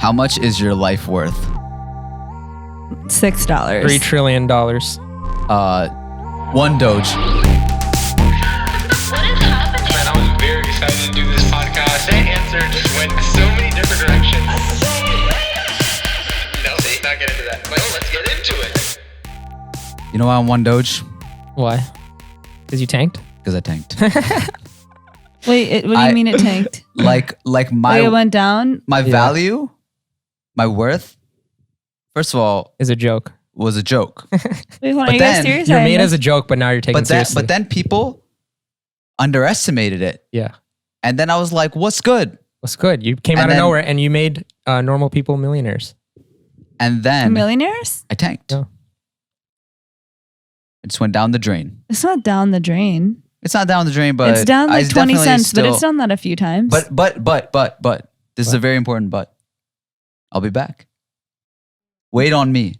How much is your life worth? $6. $3 trillion. 1 Doge. What is happening? Man, I was very excited to do this podcast. That answer just went so many different directions. No, let's not get into that. But let's get into it. You know why I'm 1 Doge? Why? Because you tanked? Because I tanked. Wait, what do you mean it tanked? like Wait, it my went down? value, my worth, first of all, Is a joke. was a joke. Wait, hold on. But Are you guys then serious? You're I made missed- as a joke, but now you're taking but it seriously. then people underestimated it. Yeah. And then I was like, what's good? What's good? You came And out of then- nowhere and you made normal people millionaires. And then millionaires? I tanked. Yeah. It just went down the drain. It's not down the drain. It's not down the drain, but It's down I like 20 definitely cents, but still- it's done that a few times. But this is a very important but. I'll be back. Wait on me.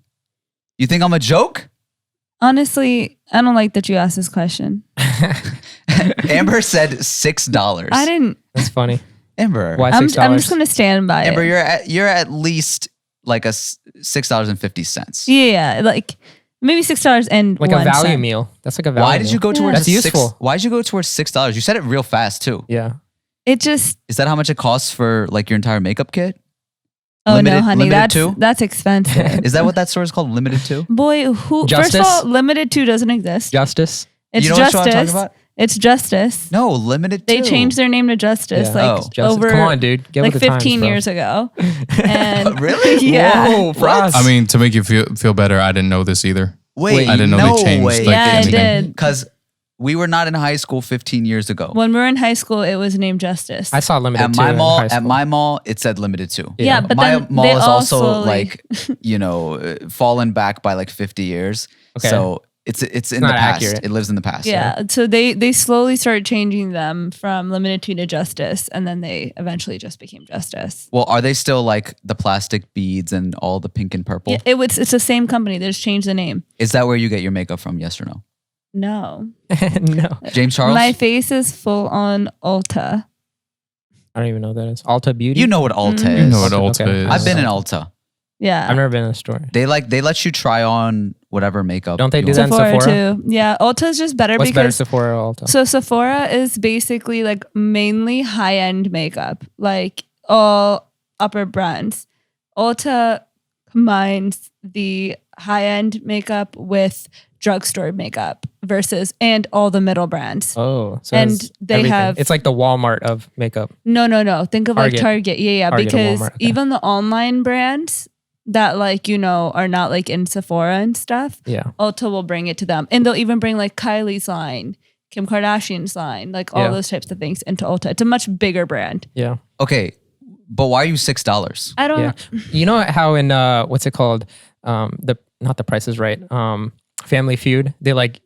You think I'm a joke? Honestly, I don't like that you asked this question. Amber said $6. I didn't. That's funny. Amber. Why I'm $6? just gonna stand by Amber, it. you're at least like a $6.50. Yeah, like maybe $6 and Like a 1 value cent. meal. That's like a value Why did you go towards That's useful. Why did you go towards $6? You said it real fast too. Yeah. It just. Is that how much it costs for like your entire makeup kit? Oh Limited- no, honey, limited to? that's expensive. Is that what that store is called? Limited to? Boy, who? First of Justice? all, limited to doesn't exist. Justice. It's You know what I'm justice. talking about? It's justice. No, limited They to. changed their name to Justice Yeah. like Oh. Justice. over Come on, dude. Get like with the 15 times, bro. years ago. And Really? Yeah. Whoa, Frost. I mean, to make you feel better, I didn't know this either. Wait, I didn't know no they changed. way. Like, Yeah, I the name. did. Because we were not in high school 15 years ago. When we were in high school, it was named Justice. I saw limited At to my in mall, high school. it said limited to. yeah, but my then mall they is all also slowly- like, fallen back by like 50 years. Okay. So it's in the not past. accurate. It lives in the past. Yeah, so they slowly started changing them from limited to Justice, and then they eventually just became Justice. Well, are they still like the plastic beads and all the pink and purple? Yeah, it's the same company. They just changed the name. Is that where you get your makeup from? Yes or no? No, No. James Charles? my face is full on Ulta. I don't even know what that is. Alta Beauty? You know what Ulta Mhm. is. You know what Okay. Ulta is. I've been in Ulta. Yeah, I've never been in a store. They let you try on whatever makeup. Don't they you do want. that in Sephora? too. Yeah, Ulta is just better What's better, because Sephora or Ulta? so Sephora is basically like mainly high end makeup, like all upper brands. Ulta combines the high end makeup with drugstore makeup and all the middle brands. Oh, so And it's they everything. have- It's like the Walmart of makeup. No. Think of like Target. Target. Yeah, Target or because Walmart, okay. even the online brands that like, are not like in Sephora and stuff, Yeah. Ulta will bring it to them. And they'll even bring like Kylie's line, Kim Kardashian's line, like all Yeah. those types of things into Ulta. It's a much bigger brand. Yeah. Okay, but why are you $6? I don't Yeah. You know how in what's it called? Not The Price is Right. Family Feud. They like,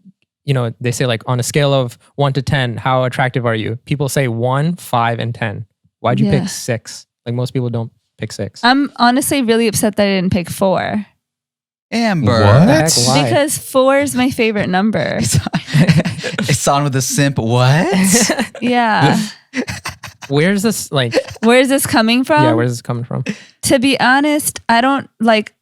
they say like on a scale of 1 to 10, how attractive are you? People say 1, 5, and 10. Why'd you Yeah. pick 6? Like most people don't pick 6. I'm honestly really upset that I didn't pick 4. Amber. What? The heck? Why? Because 4 is my favorite number. It's on with the simp. What? Yeah. Where's this like? Where is this coming from? Yeah, where's this coming from? To be honest, I don't like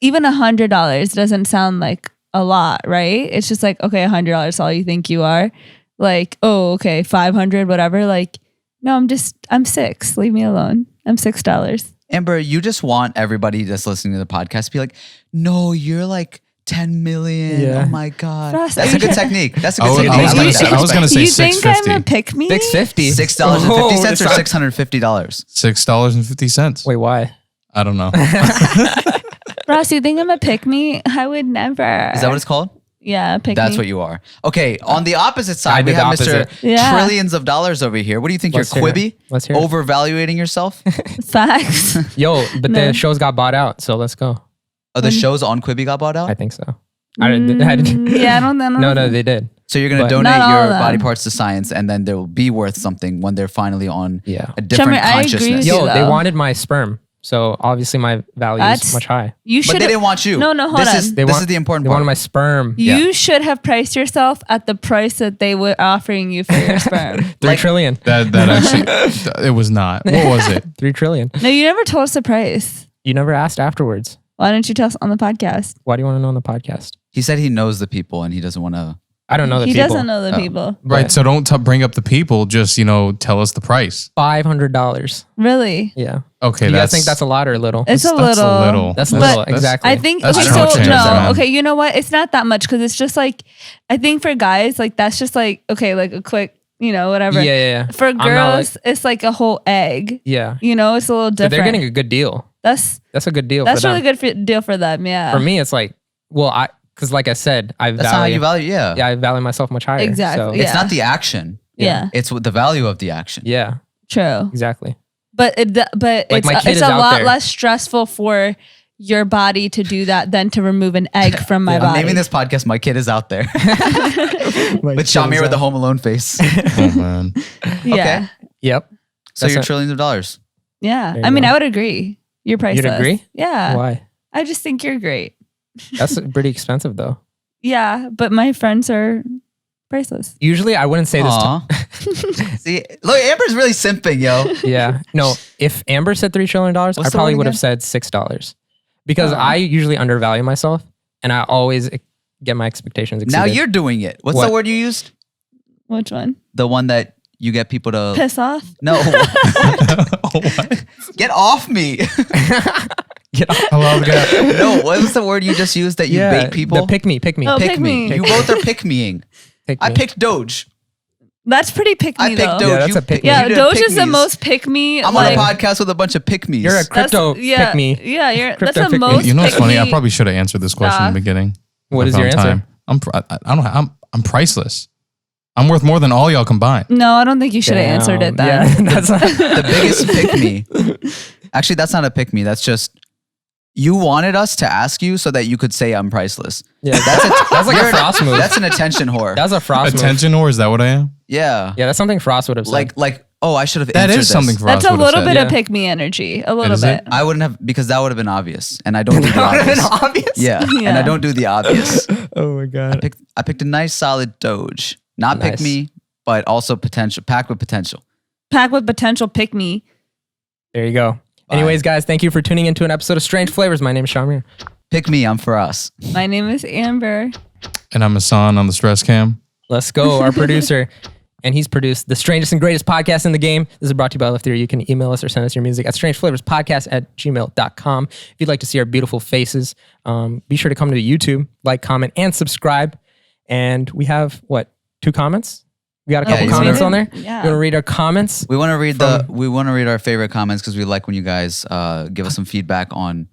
even $100 doesn't sound like a lot, right? It's just like, okay, $100 is all you think you are. Like, oh, okay, 500, whatever. Like, no, I'm 6. Leave me alone. I'm $6. Amber, you just want everybody that's listening to the podcast to be like, no, you're like 10 million. Yeah. Oh my God. Frost, That's are a good you- technique. That's a I good was, technique. I was I gonna like say, that. I was gonna say You think I'm a 650. pick me? 650. $6.50 Oh, or it's not- $650? $6.50. Wait, why? I don't know. Ross, you think I'm a pick me? I would never. Is that what it's called? Yeah, pick That's me. what you are. Okay, on the opposite I side, we did the have Mr. opposite. Yeah. Trillions of dollars over here. What do you think? Let's You're hear it. Quibi? Let's hear it. Overvaluating yourself? Facts. Yo, but No. the shows got bought out, so let's go. Oh, the shows on Quibi got bought out? I think so. I didn't. Yeah, I don't know. No, they did. So you're going to But- donate Not all your of them. body parts to science and then they'll be worth something when they're finally on Yeah. a different Shamir, I agree consciousness. with Yo, you, they though. wanted my sperm. So obviously my value That's- is much high. You But should. they didn't want you. No, hold this on. Is, They this want- is the important They part. wanted my sperm. You should have priced yourself at the price that they were offering you for your sperm. 3 trillion. That actually, it was not. What was it? 3 trillion. No, you never told us the price. You never asked afterwards. Why didn't you tell us on the podcast? Why do you want to know on the podcast? He said he knows the people and he doesn't want to. I don't know the He people. doesn't know the people. Right. So don't bring up the people. Just tell us the price. $500. Really? Yeah. Okay. Do you guys think that's a lot or a little? It's a that's little. a little. That's But little. Exactly. I think That's okay, chump so change, no, man. okay, you know what? It's not that much because it's just like I think for guys, like that's just like okay, like a quick, whatever. Yeah. For I'm not girls, it's like a whole egg. Yeah. It's a little But different. they're getting a good deal. that's That's a good deal that's for really them. good deal for them. Yeah. For me, it's like, because like I said, I That's not how you value. value. Yeah. Yeah, I value myself much higher. Exactly, So, yeah. It's not the action. Yeah. It's what the value of the action. Yeah. True. Exactly. But Like, it's my kid it's is a out lot there. less stressful for your body to do that than to remove an egg from my I'm body. naming this podcast "My Kid Is Out There" with Shamir with the Home Alone face. Oh man. Yeah. Okay. Yep. So That's you're it. trillions of dollars. Yeah. There you I mean, go. I would agree. You're priceless. agree? Yeah. Why? I just think you're great. That's pretty expensive though. Yeah, but my friends are priceless. Usually I wouldn't say this. Aw. See, look, Amber's really simping, yo. Yeah. No, if Amber said $3 trillion, I the probably word would have again? said $6 because Oh. I usually undervalue myself and I always get my expectations exceeded. Now you're doing it. What's What? the word you used? Which one? The one that you get people to Piss off? No. Get off me. Get off. Hello, guy. No, what was the word you just used that you bait people? The pick me. Oh, pick pick me. me. You both are pick meing. Pick I me. picked Doge. That's pretty pick me I picked though. Doge. Yeah, that's you a pick me. Yeah, you did Doge is the pick-me's. most pick me. I'm like, on a podcast with a bunch of pick me's. You're a crypto yeah, pick me. Yeah, that's Crypto the pick me. most. You know what's funny? I pick-me- probably should have answered this question in the beginning. What I is your found answer? time. I don't know. I'm priceless. I'm worth more than all y'all combined. No, I don't think you should have answered it then. Yeah, that's The biggest pick me. Actually, that's not a pick me. That's just you wanted us to ask you so that you could say I'm priceless. yeah. That's like You're a Frost move. That's an attention whore. That's a Frost move. Attention, or is that what I am? Yeah. Yeah, that's something Frost would have said. Like, oh, I should have That answered is this. something for That's us. a little bit Yeah. of pick me energy. A little Is bit. it? I wouldn't have because that would have been obvious, and I don't do the That would've obvious. been obvious. Yeah, and Yeah. I don't do the obvious. Oh my god. I picked a nice solid Doge, not Nice. pick me, but also potential, packed with potential. Pack with potential pick me. There you go. Anyways, guys, thank you for tuning into an episode of Strange Flavors. My name is Shamir. Pick me, I'm for us. My name is Amber. And I'm Hassan on the stress cam. Let's go. Our producer. And he's produced the strangest and greatest podcast in the game. This is brought to you by Alif Theory. You can email us or send us your music at strangeflavorspodcast@gmail.com. If you'd like to see our beautiful faces, be sure to come to YouTube, like, comment, and subscribe. And we have, 2 comments? We got a couple you comments wanna- on there. Yeah. You want to read our comments? We want to read our favorite comments because we like when you guys give us some feedback on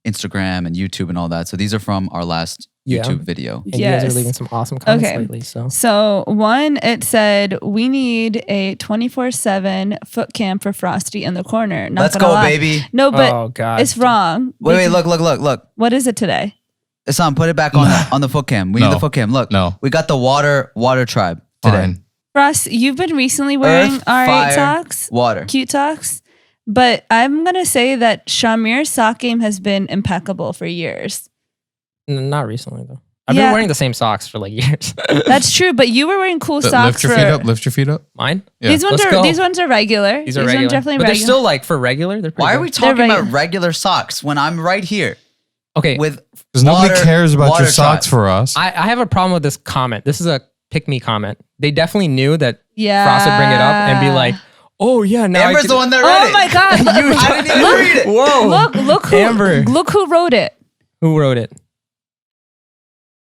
Instagram and YouTube and all that. So these are from our last Yeah. YouTube video. And you guys are Yes. leaving some awesome comments Okay. lately. So So one, it said, we need a 24/7 foot cam for Frosty in the corner. Not Let's gonna go, lie. baby. No, but oh god. it's wrong. Wait, look. What is it today? Hassan, put it back on the foot cam. We need No. the foot cam. Look, No. we got the water tribe today. Fine. Ross, you've been recently wearing Earth, R8 fire, socks, water. cute socks, but I'm going to say that Shamir's sock game has been impeccable for years. Not recently though. I've Yeah. been wearing the same socks for like years. That's true, but you were wearing cool socks Lift your for... feet up. Lift your feet up. Mine? Yeah. These ones Let's go. are regular. These are regular. ones definitely but regular. they're still like for regular. They're pretty Why are good. we talking regular. about regular socks when I'm right here Okay. with Because nobody water- cares about water your socks tribe? for us. I have a problem with this comment. This is a pick me comment. They definitely knew that Yeah. Frost would bring it up and be like, oh yeah, now Amber's I the one that read Oh it. my God. I didn't even read it. Whoa. Look Amber. look who wrote it. Who wrote it?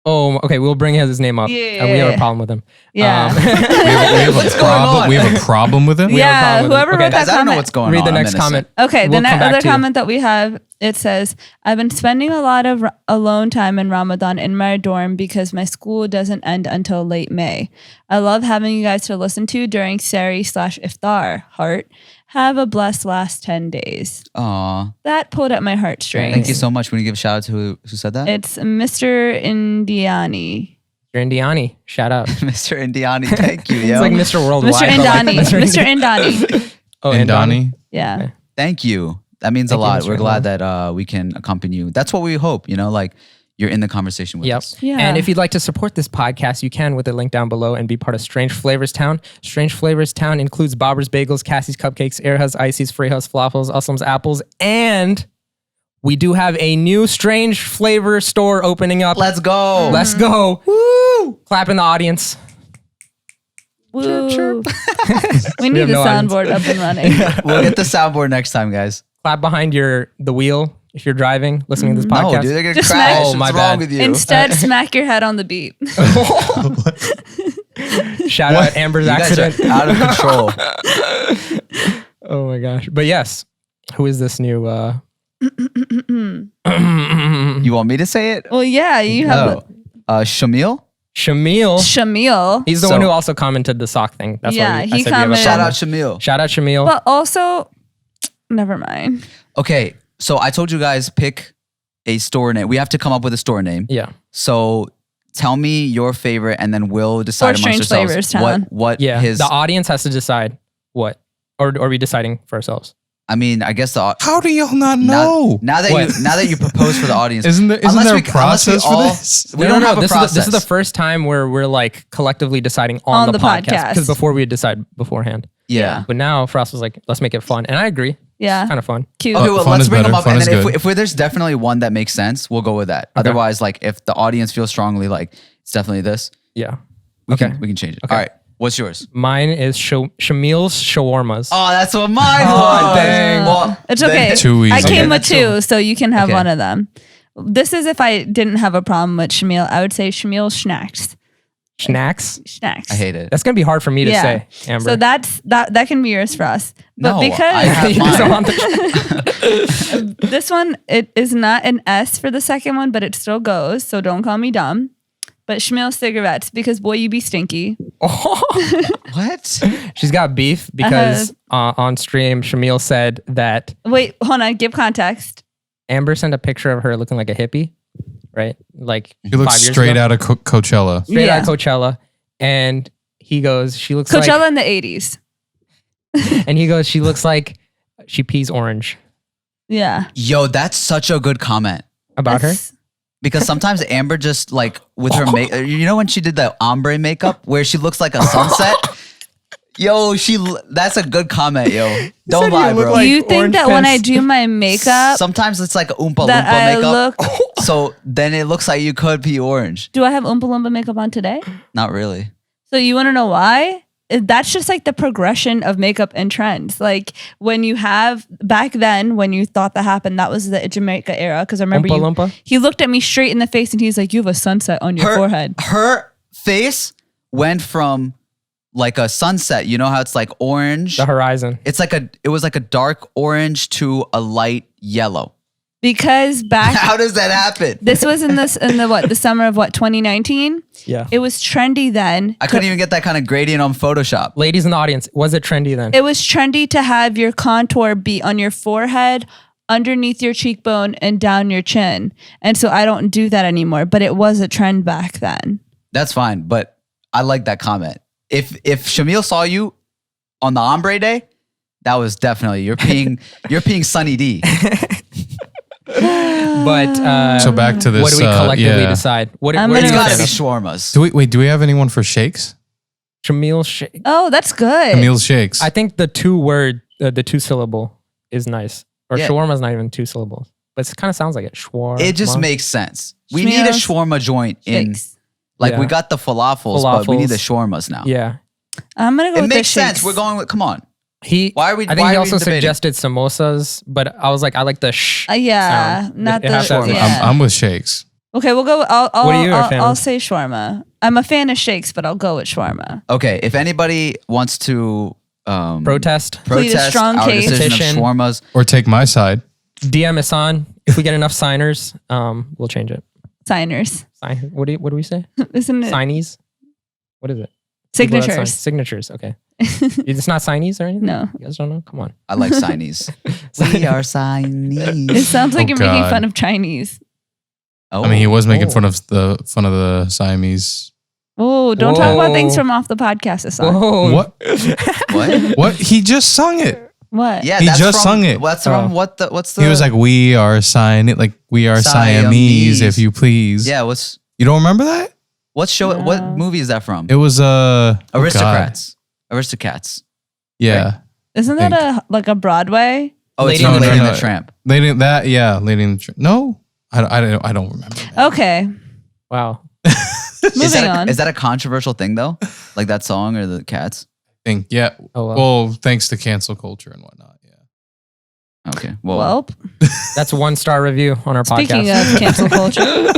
Oh, okay. We'll bring his name up. Yeah. We have a problem with him. Yeah. we have What's a going problem. on? We have a problem with it. have a Yeah, problem with it. whoever Okay, wrote Guys, that I don't know comment. what's going on. Read the I'm next innocent. comment. Okay, We'll the come back other to you. comment that we have, it says, I've been spending a lot of alone time in Ramadan in my dorm because my school doesn't end until late May. I love having you guys to listen to during Sari/Iftar. Heart. Have a blessed last 10 days. Aw, That pulled at my heartstrings. thank you so much. When you give a shout out to who said that? It's Mr. Indiani. You're Indiani. Shout out. Mr. Indiani. Thank you, yo. It's like Mr. Worldwide. Mr. but like Indani. Mr. Indani. Oh, And Donnie. Yeah. Thank you. That means a Thank you, lot. Mr. We're glad Elon. that we can accompany you. That's what we hope, like you're in the conversation with Yep. us. Yeah. And if you'd like to support this podcast, you can with the link down below and be part of Strange Flavors Town. Strange Flavors Town includes Bobber's Bagels, Cassie's Cupcakes, Airhus Ices, Freyhouse Falafels, Uslam's Apples, and we do have a new Strange Flavor store opening up. Let's go. Let's go. Woo! Clap in the audience. Woo. We need have the no audience. soundboard up and running. We'll get the soundboard next time, guys. Clap behind the wheel if you're driving, listening to this No, podcast. dude, they're gonna Just crash. smack- Oh, my What's wrong bad. with you? Instead, smack your head on the beat. Shout out Amber's You guys accident. are out of control. Oh my gosh. But yes, who is this new You want me to say it? Well, yeah, you have Shamil. Shamil? Shamil. He's the So- one who also commented the sock thing. That's Yeah, why I he said we have a commented. Shout follow. out Shamil. Shout out Shamil. But also, never mind. Okay, so I told you guys pick a store name. We have to come up with a store name. Yeah. So tell me your favorite, and then we'll decide Or amongst Strange ourselves Flavors Town. what Yeah. his. The audience has to decide what. Or are we deciding for ourselves? I mean, I guess the. How do y'all not Now, know? now that What? you propose for the audience, Isn't there unless a we- unless we process for all- this? We don't have a this process. Is this is the first time where we're like collectively deciding on, On the podcast. Because before we would decide beforehand. Yeah. But now for us was like, let's make it fun. And I agree. Yeah. Kind of fun. Cute. Okay, well, Fun let's is bring them better. up, Fun and is then good. if there's definitely one that makes sense, we'll go with that. Otherwise, like if the audience feels strongly like it's definitely this, Yeah. we Okay. can change it. Okay. All right, what's yours? Mine is Shamil's Shawarmas. Oh, that's what mine Oh, was. dang. Well, It's then- okay. Too easy. I came Okay. with two, so you can have Okay. one of them. This is if I didn't have a problem with Shamil. I would say Shamil Schnacks. Snacks. Snacks. I hate it. That's gonna be hard for me to Yeah. say, Amber. So that can be yours for us. But No, because I have You just mine. want the- this one, it is not an S for the second one, but it still goes. So don't call me dumb. But Shamil cigarettes, because boy, you be stinky. What? She's got beef because on stream, Shamil said that Wait, hold on. Give context. Amber sent a picture of her looking like a hippie, right? Like He looks 5 years straight ago. out of Coachella. Straight out of Yeah. Coachella. And he goes, she looks Coachella in the 80s. like, and he goes, she looks like she pees orange. Yeah. Yo, that's such a good comment. About her? That's- Because sometimes Amber just like with her make, you know when she did the ombre makeup where she looks like a sunset. Yo, that's a good comment, yo. Don't said you lie, look bro. like you think orange that when I pants. do my makeup, Sometimes it's like a Oompa that Loompa I makeup. look. So then it looks like you could be orange. Do I have Oompa Loompa makeup on today? Not really. So you want to know why? That's just like the progression of makeup and trends. Like when you have back then, when you thought that happened, that was the Jamaica era. Because I remember Oompa Loompa? he looked at me straight in the face and he's like, "You have a sunset on your forehead." Her face went from like a sunset. You know how it's like orange? The horizon. It was like a dark orange to a light yellow. Because back How does that happen? this was in the summer of 2019. Yeah. It was trendy then. I couldn't even get that kind of gradient on Photoshop. Ladies in the audience, was it trendy then? It was trendy to have your contour be on your forehead, underneath your cheekbone, and down your chin. And so I don't do that anymore. But it was a trend back then. That's fine, but I like that comment. If Shamil saw you on the ombre day, that was definitely you're peeing Sunny D. But So back to this. what do we collectively yeah. decide? What I'm do It's you gonna gotta be say? shawarmas. Do we have anyone for shakes? Shamil shake. Oh, that's good. Camille's shakes. I think the the 2 syllable is nice. Or Yeah. shawarma is not even 2 syllables. But it kind of sounds like it. Shawarma. It just makes sense. We need a Shamil's shawarma joint in. Shakes. Like Yeah. we got the falafels, but we need the Falafels. shawarmas now. Yeah. I'm gonna go It with makes the sense. shakes. We're going with. Come on. I why think are he we also debating? suggested samosas, but I was like, I like the shh. Yeah, sound. not It the has to have a- yeah. I'm with shakes. Okay, we'll go. What are you a fan I'll of? say shawarma. I'm a fan of shakes, but I'll go with shawarma. Okay, if anybody wants to Protest. Plead a protest strong our case. decision Petition. of shawarmas, Or take my side. DM Hassan. If we get enough signers, we'll change it. Signers, What do we say? isn't it? Signees? What is it? People that sign- Signatures. Signatures. Okay. It's not signees or anything? No. You guys don't know? Come on. I like Chinese. We are Chinese. It sounds like Oh, you're making God. fun of Chinese. Oh, I mean, he was making oh. fun of the Siamese. Oh, don't talk about Whoa. things from off the podcast, Hassan. Whoa. What? What? What? He just sung it. What? Yeah, He that's just from, sung it. What's from what's the? He was like, "We are Siamese, Siamese. if you please." yeah. You don't remember that? What show? No. What movie is that from? It was Aristocrats. Aristocats. Yeah, Isn't that a Broadway? Oh, it's Lady from and the Lady and Tramp. the Tramp. Lady in the No, I don't remember. That. Okay. Wow. Moving on. Is that a controversial thing though? Like that song or the Cats? I think yeah. Oh, well. Well, thanks to cancel culture and whatnot. Yeah. Okay. Well, That's 1-star review on our speaking podcast. of cancel culture,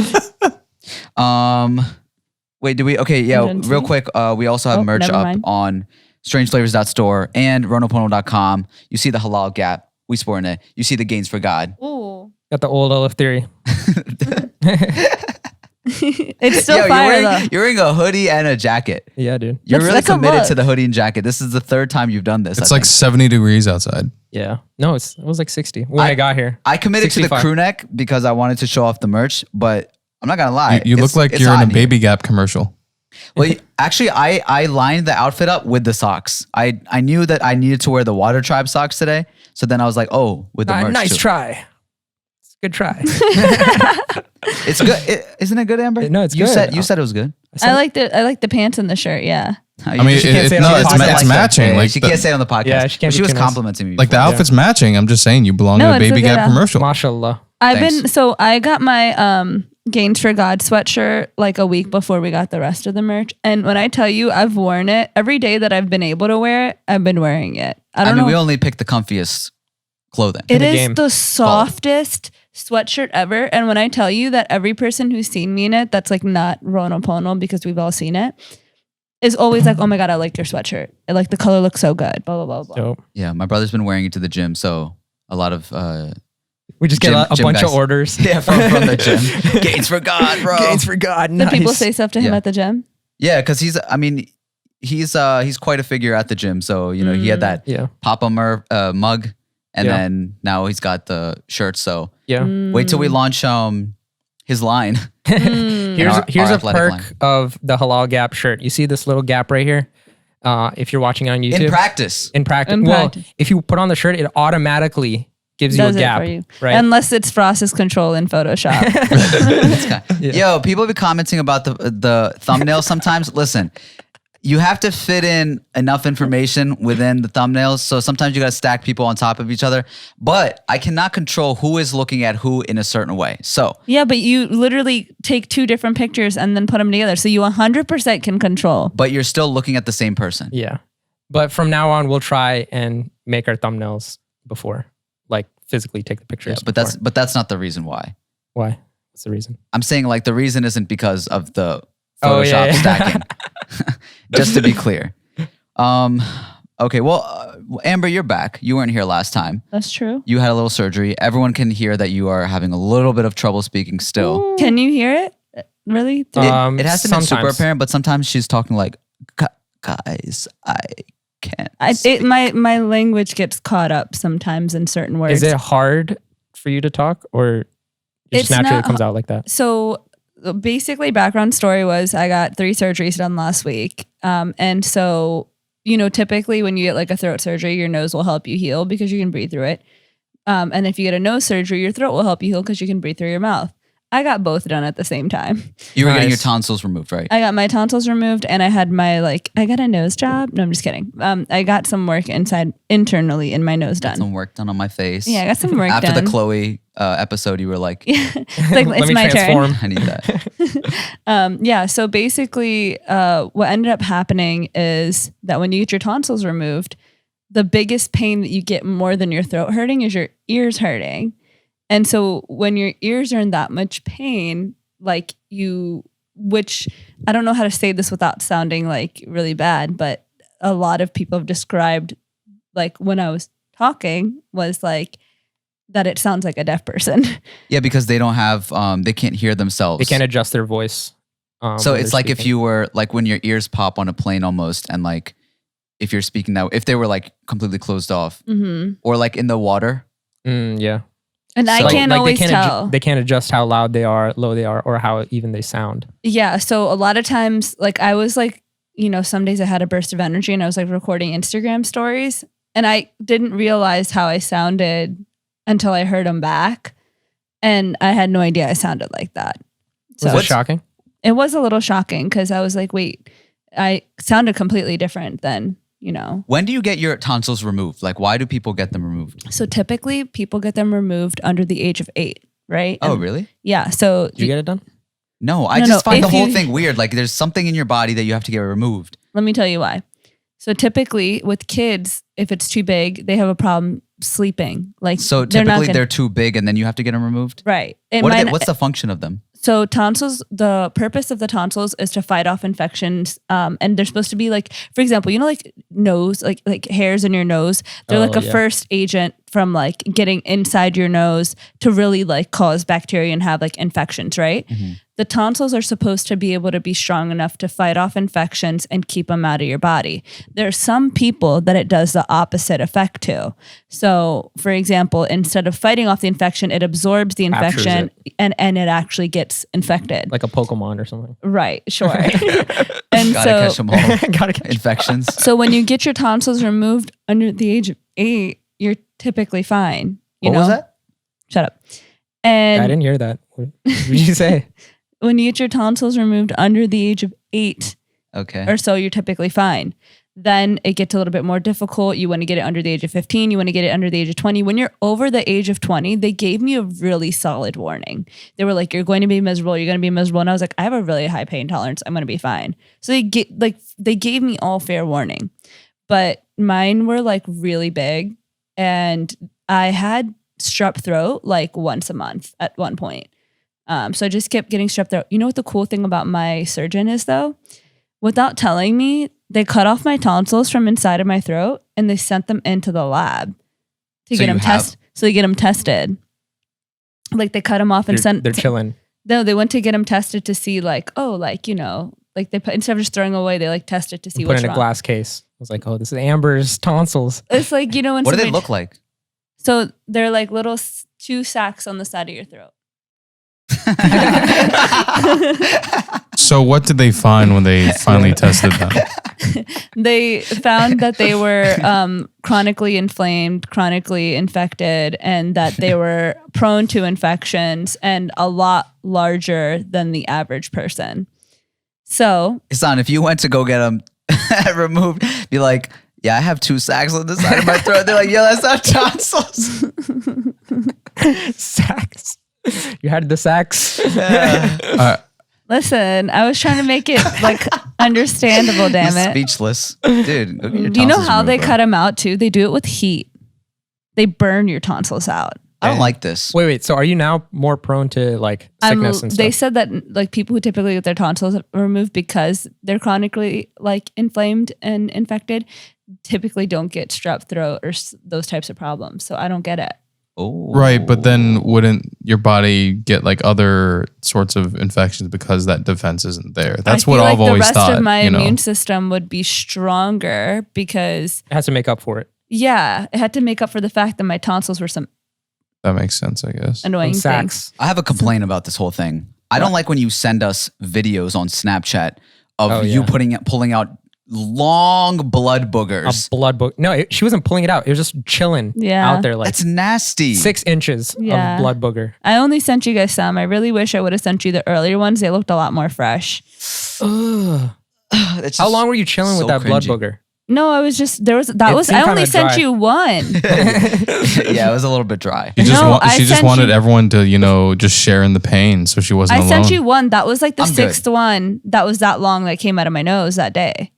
Wait, do we? Okay, yeah. Agency? Real quick, we also have Oh, merch never up mind. on strangeflavors.store and ronopono.com. You see the halal gap. We sporting it. You see the gains for God. ooh, Got the old Alif Theory. it's still Yo, fire though. you're wearing a hoodie and a jacket. Yeah, dude. You're really That's a committed look. to the hoodie and jacket. This is the third time you've done this. It's I like think. 70 degrees outside. Yeah. No, it was like 60 when I got here. I committed to the 65. crew neck because I wanted to show off the merch, but I'm not gonna lie. You look like it's you're in hot a here. Baby Gap commercial. Well, actually, I lined the outfit up with the socks. I knew that I needed to wear the Water Tribe socks today, so then I was like, oh, with the merch Nice too. try. It's a good try. It's good, isn't it good, Amber? No, it's you good. You said it was good. I like the pants and the shirt. Yeah. I mean, She can't say it on the it's podcast. matching. Yeah, like she the, can't say it on the podcast. Yeah, she can't But be she was too nice. complimenting me. like the before. outfit's matching. I'm just saying, you belong No, in a it's a Baby good Gap outfit. commercial. Mashallah. Thanks. I got my Gains for God sweatshirt like a week before we got the rest of the merch. And when I tell you I've worn it every day that I've been able to wear it, I've been wearing it. I don't know. we only picked the comfiest clothing. It the is game. the softest sweatshirt ever. And when I tell you that every person who's seen me in it, that's like not Rono Pono because we've all seen it, is always like, oh my God, I like your sweatshirt. Like the color looks so good. Blah, blah, blah, blah. Dope. Yeah, my brother's been wearing it to the gym, so a lot of We just get Gym- a gym bunch guys. of orders. yeah from the gym. Gains for God, bro. Gains for God. Did Nice. people say stuff to him Yeah. at the gym? Yeah, because he's quite a figure at the gym. So he had that Yeah. Papa mug, and Yeah. then now he's got the shirt. So Yeah. wait till we launch his line. Here's our a athletic perk line. of the Halal Gap shirt. You see this little gap right here? If you're watching on YouTube. In practice. In practice. In Well, practice. if you put on the shirt, it automatically gives you a Does it gap. for you. Right? Unless it's process control in Photoshop. Yo, people be commenting about the thumbnail sometimes. Listen, you have to fit in enough information within the thumbnails. So sometimes you got to stack people on top of each other. But I cannot control who is looking at who in a certain way. So Yeah, but you literally take two different pictures and then put them together. So you 100% can control. but you're still looking at the same person. Yeah. But from now on, we'll try and make our thumbnails before, like physically take the pictures. Yeah, but that's not the reason why. Why? What's the reason? I'm saying like the reason isn't because of the Oh, Photoshop yeah, yeah. stacking. Just to be clear. Okay, well, Amber, you're back. You weren't here last time. That's true. You had a little surgery. Everyone can hear that you are having a little bit of trouble speaking still. Can you hear it? Really? It hasn't been super Sometimes. apparent, but sometimes she's talking like, guys, I can't. My language gets caught up sometimes in certain words. Is it hard for you to talk or it It's just naturally not- comes out like that? So basically, background story was I got 3 surgeries done last week. And so, typically when you get like a throat surgery, your nose will help you heal because you can breathe through it. And if you get a nose surgery, your throat will help you heal because you can breathe through your mouth. I got both done at the same time. You were getting your Nice. tonsils removed, right? I got my tonsils removed and I had I got a nose job. No, I'm just kidding. I got some work internally in my nose Got done. some work done on my face. Yeah, I got some work After done. the Chloe episode, you were like, Like, Let it's me my transform. I need that. Yeah. So basically, what ended up happening is that when you get your tonsils removed, the biggest pain that you get more than your throat hurting is your ears hurting. And so when your ears are in that much pain, which I don't know how to say this without sounding like really bad, but a lot of people have described like when I was talking was like that it sounds like a deaf person. Yeah, because they don't have, they can't hear themselves. They can't adjust their voice. So when it's they're like if speaking. you were like when your ears pop on a plane almost, and like if you're speaking that, if they were like completely closed off, Mm-hmm. or like in the water. Yeah. And I So- can't always tell. They can't adjust how loud they are, low they are, or how even they sound. Yeah. So a lot of times, like I was like, some days I had a burst of energy and I was like recording Instagram stories And I didn't realize how I sounded until I heard them back. And I had no idea I sounded like that. So Was it shocking? it was a little shocking because I was like, wait, I sounded completely different than, When do you get your tonsils removed? Like, why do people get them removed? So typically people get them removed under the age of 8, right? Oh, And- really? Yeah. So Did you get it done? No, I No, just no, find the if whole you- thing weird. Like, there's something in your body that you have to get removed. let me tell you why. So typically with kids, if it's too big, they have a problem sleeping. Like So they're not typically gonna- they're too big and then you have to get them removed? right. What's the function of them? So tonsils, the purpose of the tonsils is to fight off infections. And they're supposed to be like, for example, like nose, like hairs in your nose. They're like a first agent from like getting inside your nose to really like cause bacteria and have like infections, right? Mm-hmm. The tonsils are supposed to be able to be strong enough to fight off infections and keep them out of your body. There are some people that it does the opposite effect to. So, for example, instead of fighting off the infection, it absorbs the Captures infection and it actually gets infected. Like a Pokemon or something. Right, sure. and Gotta catch them all. Gotta catch. Infections. so when you get your tonsils removed under the age of 8, you're typically fine. What was that? Shut up. I And didn't hear that. What did you say? when you get your tonsils removed under the age of 8 Okay. or so, you're typically fine. Then it gets a little bit more difficult. You want to get it under the age of 15. You want to get it under the age of 20. When you're over the age of 20, they gave me a really solid warning. They were like, you're going to be miserable. You're going to be miserable. And I was like, I have a really high pain tolerance. I'm going to be fine. So they gave me all fair warning. But mine were like really big. And I had strep throat like once a month at one point. So I just kept getting strep throat. You know what the cool thing about my surgeon is though? Without telling me, they cut off my tonsils from inside of my throat and they sent them into the lab to get them tested. So they get them tested. Like they cut them off and sent. They're chilling. No, they went to get them tested to see like, oh, like, like they put, instead of just throwing away, they like tested to see Put what's in a wrong. glass case. I was like, oh, this is Amber's tonsils. It's like, when What do they somebody- look like? So they're like little 2 sacs on the side of your throat. So what did they find when they finally tested them? They found that they were chronically inflamed, chronically infected, and that they were prone to infections and a lot larger than the average person. So, Son, if you went to go get them removed, be like, yeah, I have 2 sacs on the side of my throat. They're like, yo, that's not tonsils. Sacks. You had the sacks. listen, I was trying to make it like understandable, damn He's it. speechless. Dude, go get your Do you know tonsils how they removed, cut them out too? They do it with heat. They burn your tonsils out. bro. I don't like this. Wait. So are you now more prone to like sickness and stuff? They said that like people who typically get their tonsils removed because they're chronically like inflamed and infected typically don't get strep throat or those types of problems. So I don't get it. Oh. Right, but then wouldn't your body get like other sorts of infections because that defense isn't there? That's I what feel I've like always the rest thought. of my you know? immune system would be stronger because It has to make up for it. it had to make up for the fact that my tonsils were some That makes sense, I guess. annoying Some things. sacks. I have a complaint about this whole thing. I don't like when you send us videos on Snapchat of Oh, you yeah. pulling out long blood A boogers. blood book. No, she wasn't pulling it out. It was just chilling Yeah. out there like That's nasty. 6 inches Yeah. of blood booger. I only sent you guys some. I really wish I would have sent you the earlier ones. They looked a lot more fresh. Ugh. That's How just long were you chilling so with that blood cringy. booger? No, I was just It seemed I only kinda sent dry. you one. Yeah, it was a little bit dry. She just, No, I she just sent wanted you- everyone to, just share in the pain so she wasn't I alone. sent you one. That was like the I'm good. 6th one that was that long that came out of my nose that day.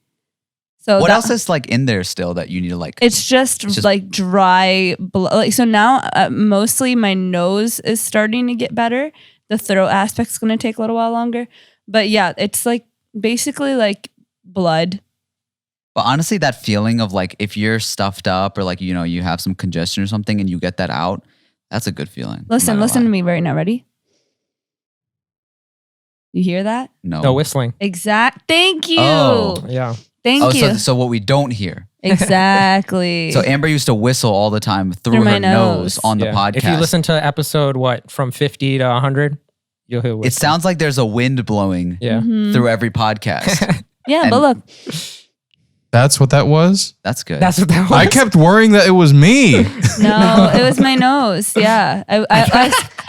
So What that- else is like in there still that you need to like? It's just, like dry blood. Like, so now mostly my nose is starting to get better. The throat aspect's going to take a little while longer. But yeah, it's like basically like blood. But honestly, that feeling of like if you're stuffed up or like you have some congestion or something and you get that out, that's a good feeling. Listen to me right now. Ready? You hear that? No. No whistling. Thank you. Oh. Yeah. Thank you. So what we don't hear. Exactly. So Amber used to whistle all the time through my her nose nose. on the Yeah. podcast. If you listen to episode from 50 to 100, you'll hear it whistling. sounds like there's a wind blowing Yeah. Mhm. through every podcast. Yeah, and- but look, That's what that was? That's good. That's what that was. I kept worrying that it was me. No, it was my nose. Yeah.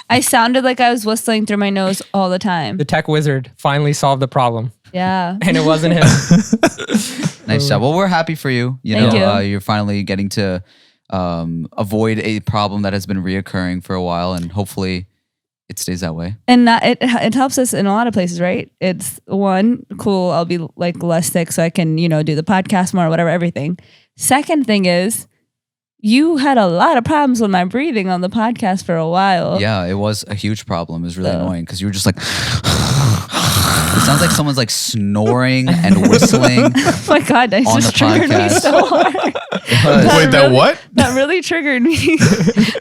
I sounded like I was whistling through my nose all the time. The tech wizard finally solved the problem, Yeah. and it wasn't him. Nice job. Well, we're happy for you. Thank you. You're finally getting to avoid a problem that has been reoccurring for a while, and hopefully it stays that way. And it helps us in a lot of places, right? It's one, cool, I'll be like less sick so I can, do the podcast more, whatever, everything. Second thing is, you had a lot of problems with my breathing on the podcast for a while. Yeah, it was a huge problem. It was really annoying because you were just like, it sounds like someone's like snoring and whistling. Oh my God, that On just the triggered me podcast. so hard. Wait, that really- what? That really triggered me.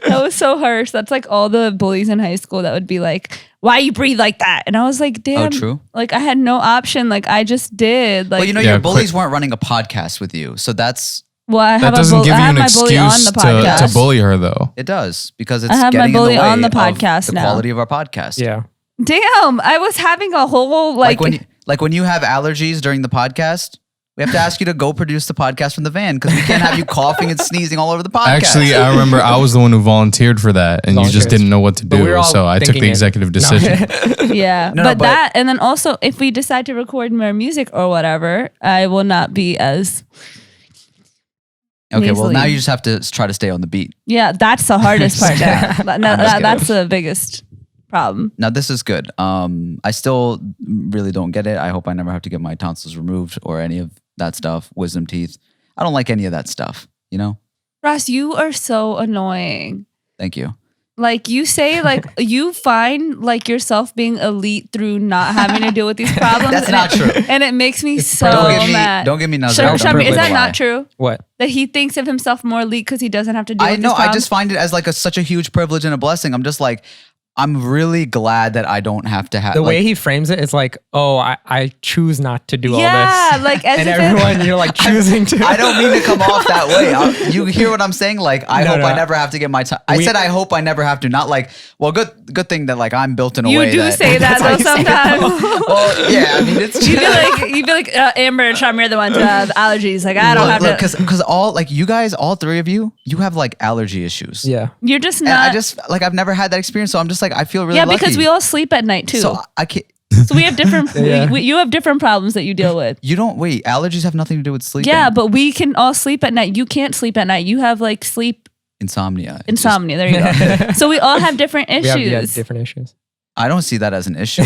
That was so harsh. That's like all the bullies in high school that would be like, why you breathe like that? And I was like, damn. Oh, true. Like I had no option. Like I just did. Like, Well, Yeah, your bullies weren't running a podcast with you. So that's, I That have doesn't give I you have an my bully on excuse the podcast. to bully her, though. it does because it's I have my getting in bully the way on the of podcast the now. quality of our podcast. Yeah. Damn, I was having a whole Like when you have allergies during the podcast, we have to ask you to go produce the podcast from the van because we can't have you coughing and sneezing all over the podcast. Actually, I remember I was the one who volunteered for that, and you just Volunteers. didn't know what to But we were do. all So I took thinking the it. executive No. decision. yeah. No, but but- that, and then also if we decide to record more music or whatever, I will not be as Okay, well nasally. now you just have to try to stay on the beat. Yeah, that's the hardest part. Yeah. That's the biggest problem. Now this is good. I still really don't get it. I hope I never have to get my tonsils removed or any of that stuff. Wisdom teeth. I don't like any of that stuff. Ross, you are so annoying. Thank you. Like you say, like you find like yourself being elite through not having to deal with these problems. That's and not it, true. And it makes me so mad. Don't give me no. Show don't me, is that lie. not true? What? That he thinks of himself more elite because he doesn't have to deal I with know. these I problems? just find it as like such a huge privilege and a blessing. I'm just like, I'm really glad that I don't have to have The way he frames it, it's like, oh, I choose not to do all yeah, this. like as And if everyone, you're like choosing to. I don't mean to come off that way. You hear what I'm saying? Like, I hope I never have to get my time. I said I hope I never have to. Not like, well, good thing that like I'm built in a you way do that. say that though sometimes. Well, yeah. I mean, it's You'd be like Amber and Shamir are the ones who have allergies. Like I don't have to. because all like you guys, all three of you have like allergy issues. Yeah. You're just And not. I just like I've never had that experience, so I'm just like I feel really yeah, lucky. because we all sleep at night too. So I can't. So we have different. Yeah. you have different problems that you deal with. You don't wait. Allergies have nothing to do with sleeping. Yeah, but we can all sleep at night. You can't sleep at night. You have like sleep insomnia. It's insomnia. There you go. So we all have different We issues. have different issues. I don't see that as an issue.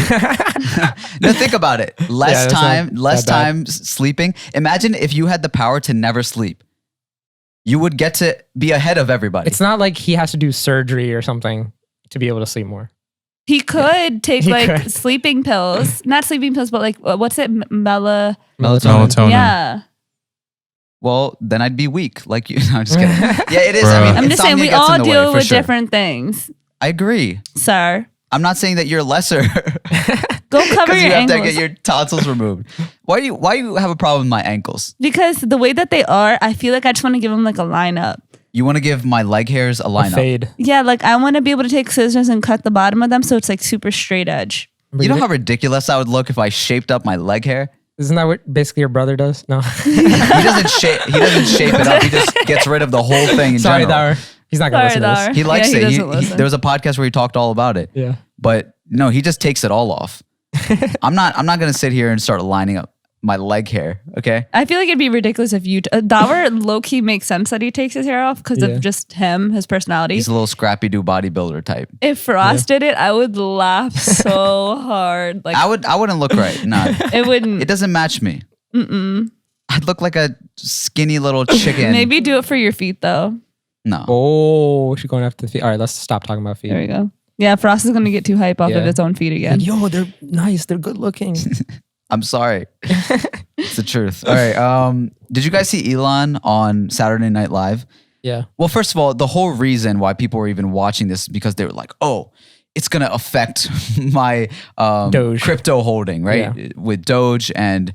No, think about it. Less that's time, not less that bad. time sleeping. Imagine if you had the power to never sleep. You would get to be ahead of everybody. It's not like he has to do surgery or something to be able to sleep more. He could take He like could. sleeping pills, not sleeping pills, but like what's it? Melatonin. Melatonin. Yeah. Well, then I'd be weak. Like you. No, I'm just kidding. Yeah, it is. I mean, Bruh. I'm just saying insomnia we gets in all the way, deal for with sure. different things, I agree. sir. I'm not saying that you're lesser Go cover because your you have to ankles. get your tonsils removed. Why you have a problem with my ankles? Because the way that they are, I feel like I just want to give them like a lineup. You want to give my leg hairs a A lineup? fade. Yeah, like I want to be able to take scissors and cut the bottom of them so it's like super straight edge. You know how ridiculous I would look if I shaped up my leg hair? Isn't that what basically your brother does? No. He doesn't shape it up. He just gets rid of the whole thing in Sorry, general. Dar. He's not going to Sorry, listen to Dar. this. He likes Yeah, he it. doesn't listen. There was a podcast where he talked all about it. Yeah. But no, he just takes it all off. I'm not gonna sit here and start lining up my leg hair. Okay. I feel like it'd be ridiculous if you Dower low key makes sense that he takes his hair off because Yeah. of just him, his personality. He's a little scrappy do bodybuilder type. If Frost did it, I would laugh so hard. Like I wouldn't look right. No. it wouldn't. It doesn't match me. I'd look like a skinny little chicken. Maybe do it for your feet though. No. Oh, she's going after the feet. All right, let's stop talking about feet. There we go. Yeah, Frost is gonna get too hype off of Yeah. its own feet again. Like, yo, they're nice. They're good looking. I'm sorry. It's the truth. All right. Did you guys see Elon on Saturday Night Live? Yeah. Well, first of all, the whole reason why people were even watching this is because they were like, oh, it's going to affect my Doge. crypto holding, right? Yeah. With Doge. And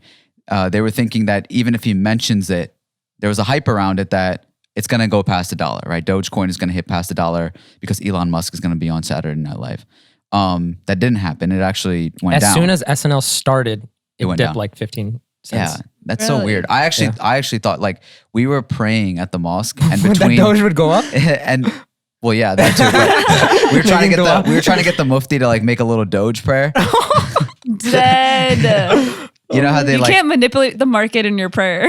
they were thinking that even if he mentions it, there was a hype around it that it's going to go past $1, right? Dogecoin is going to hit past $1 because Elon Musk is going to be on Saturday Night Live. That didn't happen. It actually went As down. soon as SNL started, it went dipped down. like 15 Yeah. cents. That's so Really? weird. I actually thought like we were praying at the mosque and When that between Doge would go up. and well, yeah, that too. But we were trying to get the mufti to like make a little Doge prayer. Dead. You know how they You like? can't manipulate the market in your prayer.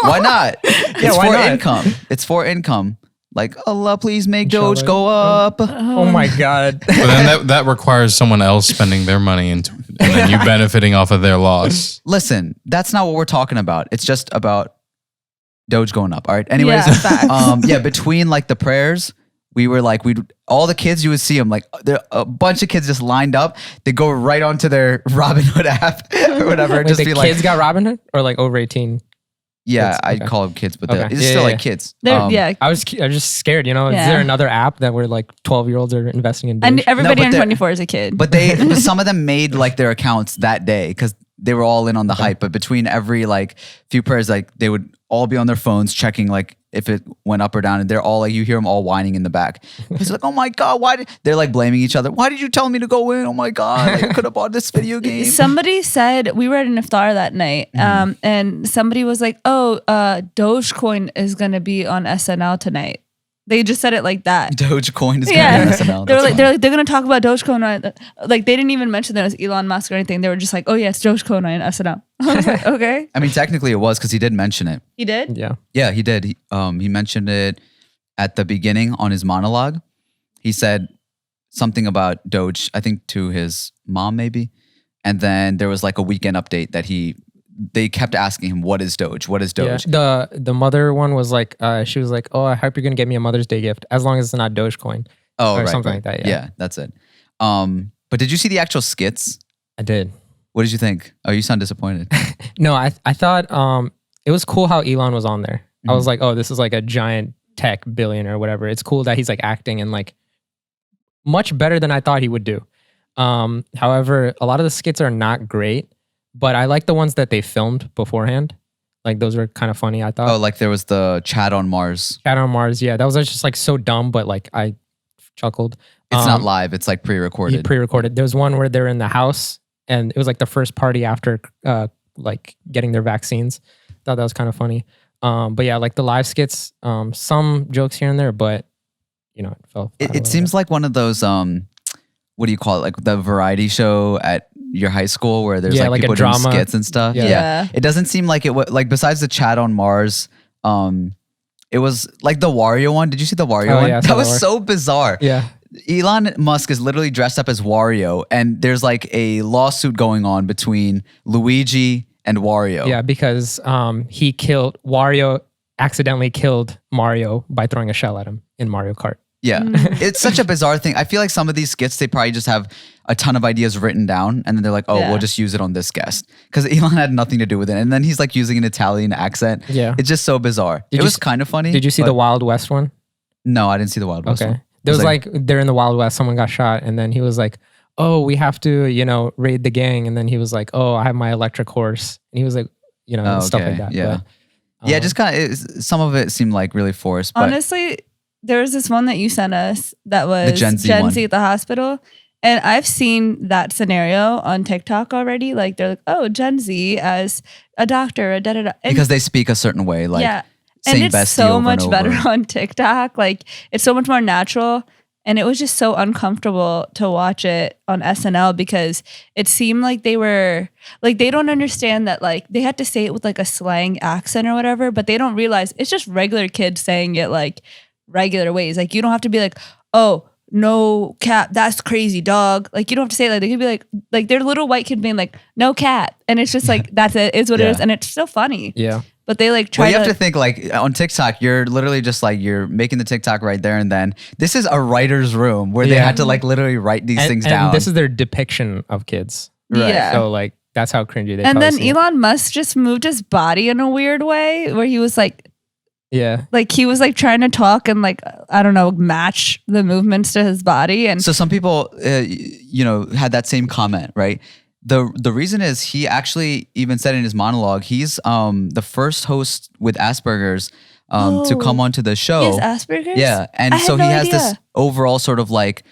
Why not? It's why for not? income. It's for income. Like Allah, please make Doge Inshallah. go up. Oh my god. But then that requires someone else spending their money into it, and then you benefiting off of their loss. Listen, that's not what we're talking about. It's just about Doge going up. All right. Anyways, Yeah, facts. between like the prayers, we were like, all the kids, you would see them like a bunch of kids just lined up. They go right onto their Robinhood app or whatever. Wait, just the be kids like, got Robinhood or like over 18? yeah, kids, I okay. call them kids, but Okay. it's Yeah, still yeah, like yeah. kids. Yeah. I was just scared, you know. Is Yeah. there another app that where like 12-year-olds are investing in Doge? And everybody but on they're- 24 is a kid. But some of them made like their accounts that day because they were all in on the hype. But between every like few prayers, like they would all be on their phones checking like if it went up or down, and they're all like, you hear them all whining in the back. It's like, oh my god, they're like blaming each other? Why did you tell me to go in? Oh my god, like, I could have bought this video game. Somebody said we were at an iftar that night, and somebody was like, "Oh, Dogecoin is gonna be on SNL tonight." They just said it like that. Dogecoin is Yeah, going to SNL. they're That's like they're gonna talk about Dogecoin. Like they didn't even mention that it was Elon Musk or anything. They were just like, "Oh yeah, it's Dogecoin on SNL." I was like, okay, I mean, technically it was because he did mention it. he did. Yeah. Yeah, he did. He mentioned it at the beginning on his monologue. He said something about Doge, I think to his mom maybe. And then there was like a weekend update that they kept asking him, what is Doge? What is Doge? Yeah. The mother one was like, she was like, "Oh, I hope you're gonna get me a Mother's Day gift as long as it's not Dogecoin." Oh, or right, something right. like that, yeah. That's it. But did you see the actual skits? I did. What did you think? Oh, you sound disappointed. No, I thought it was cool how Elon was on there. I Mm-hmm. was like, oh, this is like a giant tech billionaire or whatever. It's cool that he's like acting and like much better than I thought he would do. However, a lot of the skits are not great, but I like the ones that they filmed beforehand. Like those were kind of funny, I thought. Oh, like there was the chat on Mars. Chat on Mars, yeah. That was just like so dumb, but like I chuckled. It's not live. It's like He pre-recorded. pre-recorded. There was one where they're in the house and it was like the first party after like getting their vaccines. Thought that was kind of funny. But yeah, like the live skits, some jokes here and there, but you know, it fell. It seems like one of those, what do you call it? Like the variety show at your high school where there's Yeah, like like a people doing drama. skits and stuff. Yeah. Yeah. It doesn't seem like it was like besides the chat on Mars, it was like the Wario one. Did you see the Wario Oh, one? yeah, I saw That the was Wario. so bizarre. Yeah. Elon Musk is literally dressed up as Wario, and there's like a lawsuit going on between Luigi and Wario. Yeah, because Wario accidentally killed Mario by throwing a shell at him in Mario Kart. Yeah. It's such a bizarre thing. I feel like some of these skits, they probably just have a ton of ideas written down, and then they're like, oh, Yeah. we'll just use it on this guest. Because Elon had nothing to do with it. And then he's like using an Italian accent. Yeah. It's just so bizarre. Did It you was s- kind of funny. Did you see but- the Wild West one? No, I didn't see the Wild West Okay. one. There was Was like they're in the Wild West, someone got shot, and then he was like, "Oh, we have to, raid the gang." And then he was like, "Oh, I have my electric horse." And he was like, Oh, stuff okay, like that. yeah. But, Yeah, just kind of, some of it seemed like really forced. But Honestly, there was this one that you sent us that was Gen Z one. at the hospital. And I've seen that scenario on TikTok already. Like they're like, oh, Gen Z as a doctor, da-da-da. And because they speak a certain way, like yeah. saying And it's bestie so over much and better over. on TikTok. Like it's so much more natural. And it was just so uncomfortable to watch it on SNL because it seemed like they were like they don't understand that like they had to say it with like a slang accent or whatever, but they don't realize it's just regular kids saying it like regular ways. Like you don't have to be like, oh, no cap, that's crazy, dog. Like you don't have to say it like they could be like they're little white kid being like, no cat. And it's just like that's it, is what it Yeah. is. And it's still funny. yeah. But they like try Well, you have to to think like on TikTok, you're literally just like you're making the TikTok right there and then. This is a writer's room where they Yeah. had to like literally write these things down. this is their depiction of kids. Right. Yeah. So like that's how cringy they. and probably then see it. Elon Musk just moved his body in a weird way where he was like he was like trying to talk and like I don't know match the movements to his body and So some people, had that same comment, right? The reason is he actually even said in his monologue, he's the first host with Asperger's to Oh. come onto the show. he has Asperger's. Yeah, and I so had he no has this idea. overall sort of like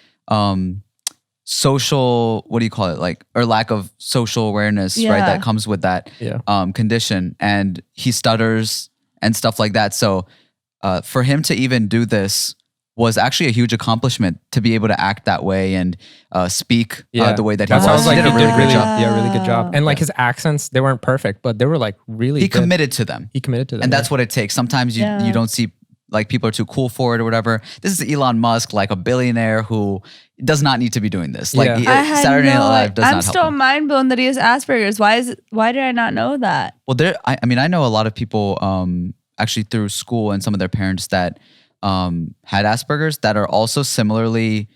social, what do you call it? Like, or lack of social awareness, right? Yeah. That comes with that condition. And he stutters and stuff like that. So for him to even do this was actually a huge accomplishment, to be able to act that way and speak the way that he That's was. why I was like, He did a really good job. Yeah, really good job. And like his accents, they weren't perfect, but they were like really He good. committed to them. He committed to them. And that's what it takes. Sometimes you don't see, like, people are too cool for it or whatever. This is Elon Musk, like a billionaire who does not need to be doing this. Like, Saturday Night Live does I'm not help still him. mind blown that he has Asperger's. Why did I not know that? Well, I mean, I know a lot of people actually through school and some of their parents that had Asperger's that are also similarly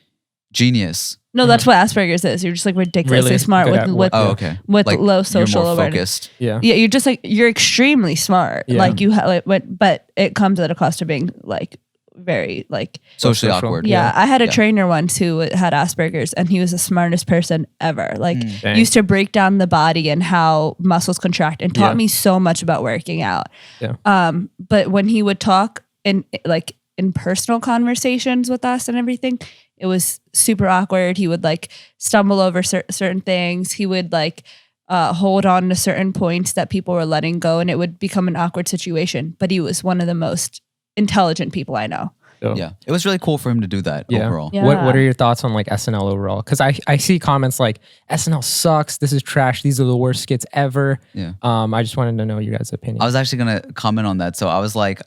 genius. No, that's what Asperger's is. You're just like ridiculously Really smart good with at with, Oh, okay. with Like, low social you're more awareness. focused. Yeah. Yeah, you're just like you're extremely smart. Yeah. Like but it comes at a cost of being like very like Socially Social. awkward. yeah. I had a Yeah. trainer once who had Asperger's, and he was the smartest person ever. Like Dang. used to break down the body and how muscles contract, and taught Yeah. me so much about working out. Yeah. But when he would talk in personal conversations with us and everything, it was super awkward. He would like stumble over certain things. He would like hold on to certain points that people were letting go, and it would become an awkward situation. But he was one of the most intelligent people I know. So, Yeah. It was really cool for him to do that overall. Yeah. What are your thoughts on like SNL overall? Because I see comments like SNL sucks. This is trash. These are the worst skits ever. Yeah. I just wanted to know your guys' opinion. I was actually going to comment on that. So I was like,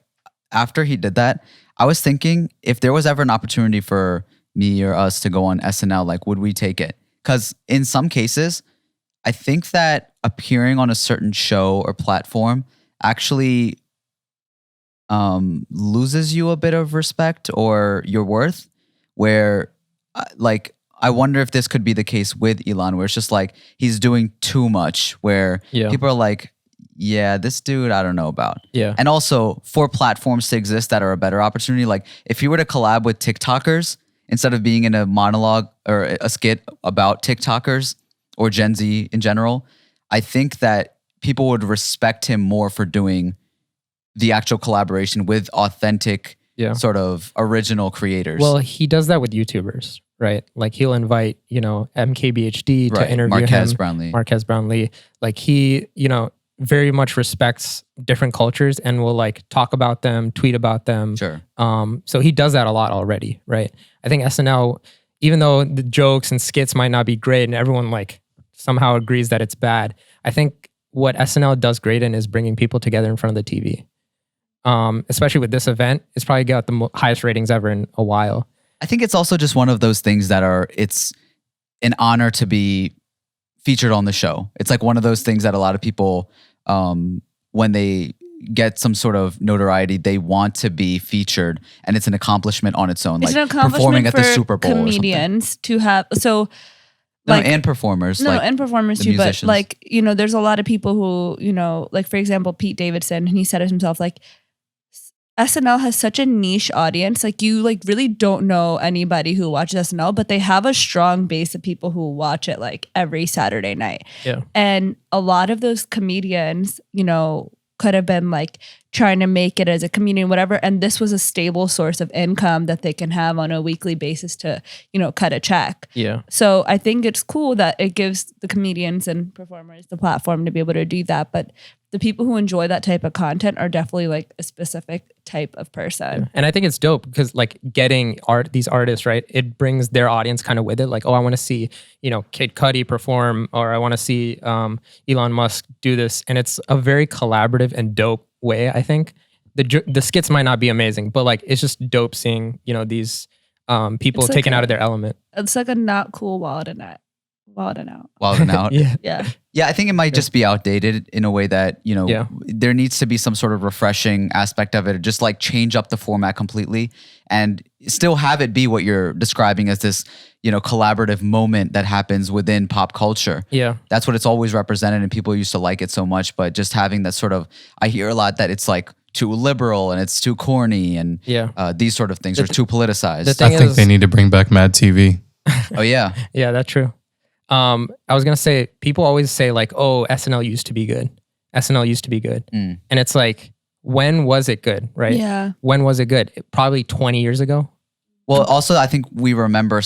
after he did that, I was thinking if there was ever an opportunity for me or us to go on SNL, like, would we take it? Because in some cases, I think that appearing on a certain show or platform actually loses you a bit of respect or your worth, where like, I wonder if this could be the case with Elon, where it's just like he's doing too much, where people are like, yeah, this dude, I don't know about. Yeah. And also for platforms to exist that are a better opportunity, like if you were to collab with TikTokers instead of being in a monologue or a skit about TikTokers or Gen Z in general, I think that people would respect him more for doing the actual collaboration with authentic sort of original creators. Well, he does that with YouTubers, right? Like he'll invite, MKBHD to interview Marquez him. Marquez Brownlee. Like he, very much respects different cultures and will like talk about them, tweet about them. Sure. So he does that a lot already, right? I think SNL, even though the jokes and skits might not be great and everyone like somehow agrees that it's bad, I think what SNL does great in is bringing people together in front of the TV. Especially with this event, it's probably got the highest ratings ever in a while. I think it's also just one of those things that it's an honor to be featured on the show. It's like one of those things that a lot of people, when they get some sort of notoriety, they want to be featured, and it's an accomplishment on its own. It's like an accomplishment performing at the for Super Bowl comedians to have and performers. and performers the too. musicians. But like, there's a lot of people who, like for example, Pete Davidson, and he said it himself, like SNL has such a niche audience. Like you like really don't know anybody who watches SNL, but they have a strong base of people who watch it like every Saturday night. Yeah. And a lot of those comedians, could have been like trying to make it as a comedian, whatever. And this was a stable source of income that they can have on a weekly basis to, cut a check. Yeah. So I think it's cool that it gives the comedians and performers the platform to be able to do that. But the people who enjoy that type of content are definitely like a specific type of person. And I think it's dope because like getting these artists, right? It brings their audience kind of with it. Like, oh, I want to see, Kid Cudi perform, or I want to see Elon Musk do this. And it's a very collaborative and dope way, I think. The skits might not be amazing, but like it's just dope seeing, these people It's like taken out of their element. It's like a not cool Wildin' Out. Yeah. Yeah. Yeah, I think it might just be outdated in a way that, there needs to be some sort of refreshing aspect of it, just like change up the format completely and still have it be what you're describing as this, collaborative moment that happens within pop culture. Yeah. That's what it's always represented, and people used to like it so much, but just having that sort of, I hear a lot that it's like too liberal and it's too corny and these sort of things are too politicized. thing I think is- they need to bring back Mad TV. Oh yeah. Yeah, that's true. I was going to say, people always say like, oh, SNL used to be good. SNL used to be good. And it's like, when was it good, right? Yeah. When was it good? Probably 20 years ago. Well, also I think we remember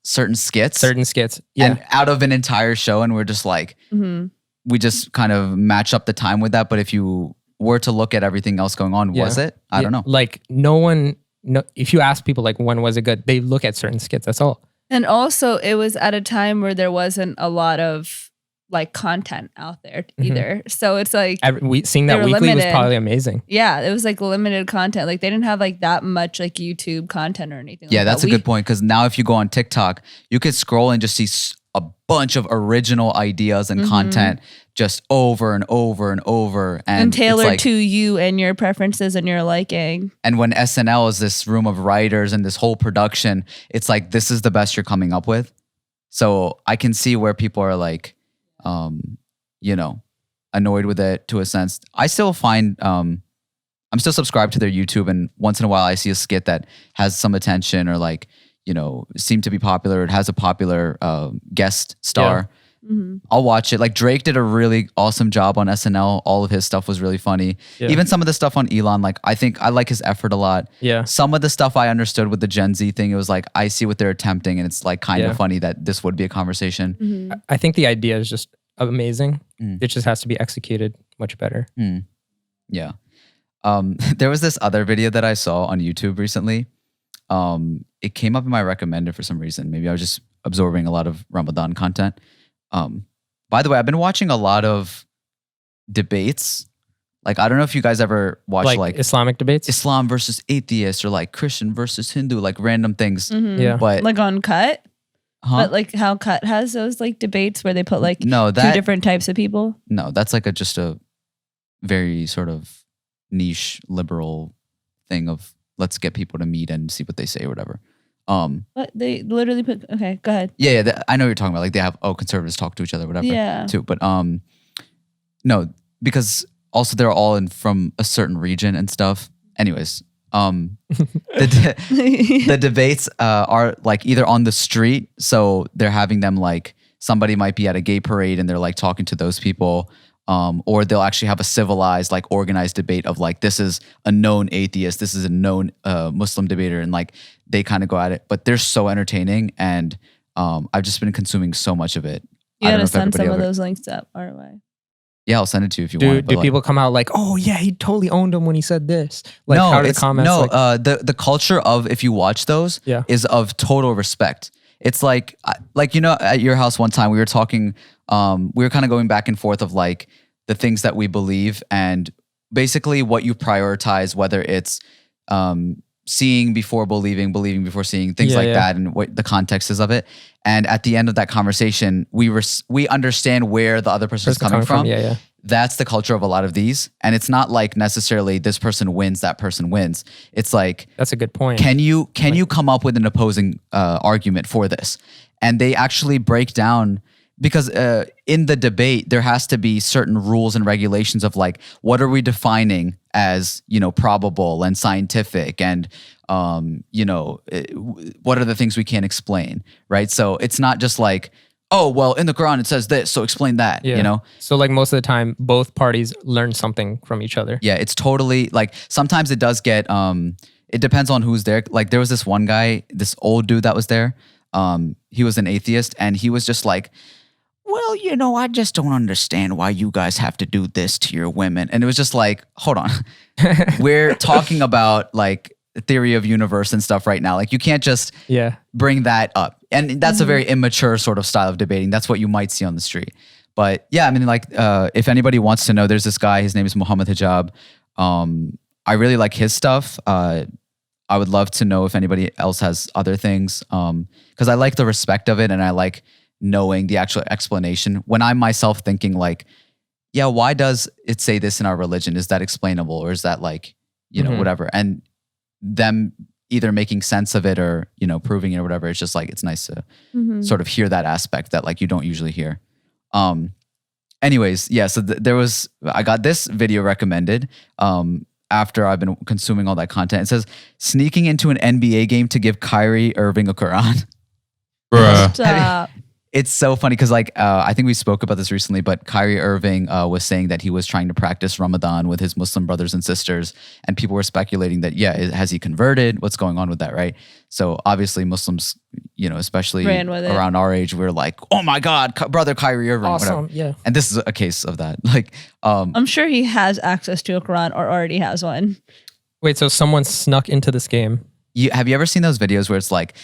certain skits. Yeah. And out of an entire show, and we're just like, we just kind of match up the time with that. But if you were to look at everything else going on, was it? I don't know. Like if you ask people like when was it good, they look at certain skits. That's all. And also, it was at a time where there wasn't a lot of like content out there either. So it's like seeing that weekly was probably amazing. Yeah, it was like limited content. Like they didn't have like that much like YouTube content or anything. Yeah, like that's that. a good point. Because now if you go on TikTok, you could scroll and just see a bunch of original ideas and content just over and over and over. And tailored to you and your preferences and your liking. And when SNL is this room of writers and this whole production, it's like, this is the best you're coming up with. So I can see where people are like, annoyed with it to a sense. I still find, I'm still subscribed to their YouTube, and once in a while I see a skit that has some attention or like, seem to be popular. It has a popular guest star. I'll watch it. Like Drake did a really awesome job on SNL. All of his stuff was really funny. Yeah. Even some of the stuff on Elon, like I think I like his effort a lot. Yeah. Some of the stuff I understood with the Gen Z thing, it was like, I see what they're attempting, and it's like kind of funny that this would be a conversation. I think the idea is just amazing. It just has to be executed much better. Yeah. There was this other video that I saw on YouTube recently. It came up in my recommended for some reason. Maybe I was just absorbing a lot of Ramadan content. By the way, I've been watching a lot of debates. Like, I don't know if you guys ever watch like Islamic debates, Islam versus atheists, or like Christian versus Hindu, like random things. Yeah. But like on Cut. But like how Cut has those like debates where they put like two different types of people. No, that's like just a very sort of niche liberal thing of let's get people to meet and see what they say or whatever. But they literally put, okay, go ahead. Yeah, I know what you're talking about. Like they have, conservatives talk to each other, whatever. Yeah. Too. But no, because also they're all from a certain region and stuff. Anyways, the debates are like either on the street, so they're having them like somebody might be at a gay parade and they're like talking to those people. Or they'll actually have a civilized, like organized debate of like, this is a known atheist, this is a known Muslim debater, and like they kind of go at it. But they're so entertaining, and I've just been consuming so much of it. You gotta send some of those links up our way. Yeah, I'll send it to you if you want. Do people come out like, oh yeah, he totally owned him when he said this? Like, no, how do the comments? No, the culture of if you watch those is of total respect. It's like at your house one time we were talking. We were kind of going back and forth of like the things that we believe and basically what you prioritize, whether it's seeing before believing, believing before seeing, things like that, and what the context is of it. And at the end of that conversation, we understand where the other person is coming from. Yeah. That's the culture of a lot of these. And it's not like necessarily this person wins, that person wins. It's like, that's a good point. Can you come up with an opposing argument for this? And they actually break down, because in the debate, there has to be certain rules and regulations of like, what are we defining as, probable and scientific, and, what are the things we can't explain, right? So it's not just like, oh, well, in the Quran, it says this, so explain that, So like most of the time, both parties learn something from each other. Yeah, it's totally like, sometimes it does get, it depends on who's there. Like there was this one guy, this old dude that was there. He was an atheist, and he was just like, well, I just don't understand why you guys have to do this to your women. And it was just like, hold on. We're talking about like the theory of universe and stuff right now. Like you can't just bring that up. And that's a very immature sort of style of debating. That's what you might see on the street. But yeah, I mean, like if anybody wants to know, there's this guy, his name is Muhammad Hijab. I really like his stuff. I would love to know if anybody else has other things. Because I like the respect of it, and I like knowing the actual explanation. When I'm myself thinking like, yeah, why does it say this in our religion? Is that explainable? Or is that like, whatever? And them either making sense of it or, proving it or whatever. It's just like, it's nice to sort of hear that aspect that like you don't usually hear. Anyways, yeah, so I got this video recommended after I've been consuming all that content. It says, sneaking into an NBA game to give Kyrie Irving a Quran. Bruh. Stop. It's so funny because like I think we spoke about this recently, but Kyrie Irving was saying that he was trying to practice Ramadan with his Muslim brothers and sisters, and people were speculating that has he converted? What's going on with that, right? So obviously Muslims, especially Ran with it. around our age, we're like, oh my God, brother Kyrie Irving. Awesome. Whatever. Yeah. And this is a case of that. Like, I'm sure he has access to a Quran or already has one. Wait, so someone snuck into this game have you ever seen those videos where it's like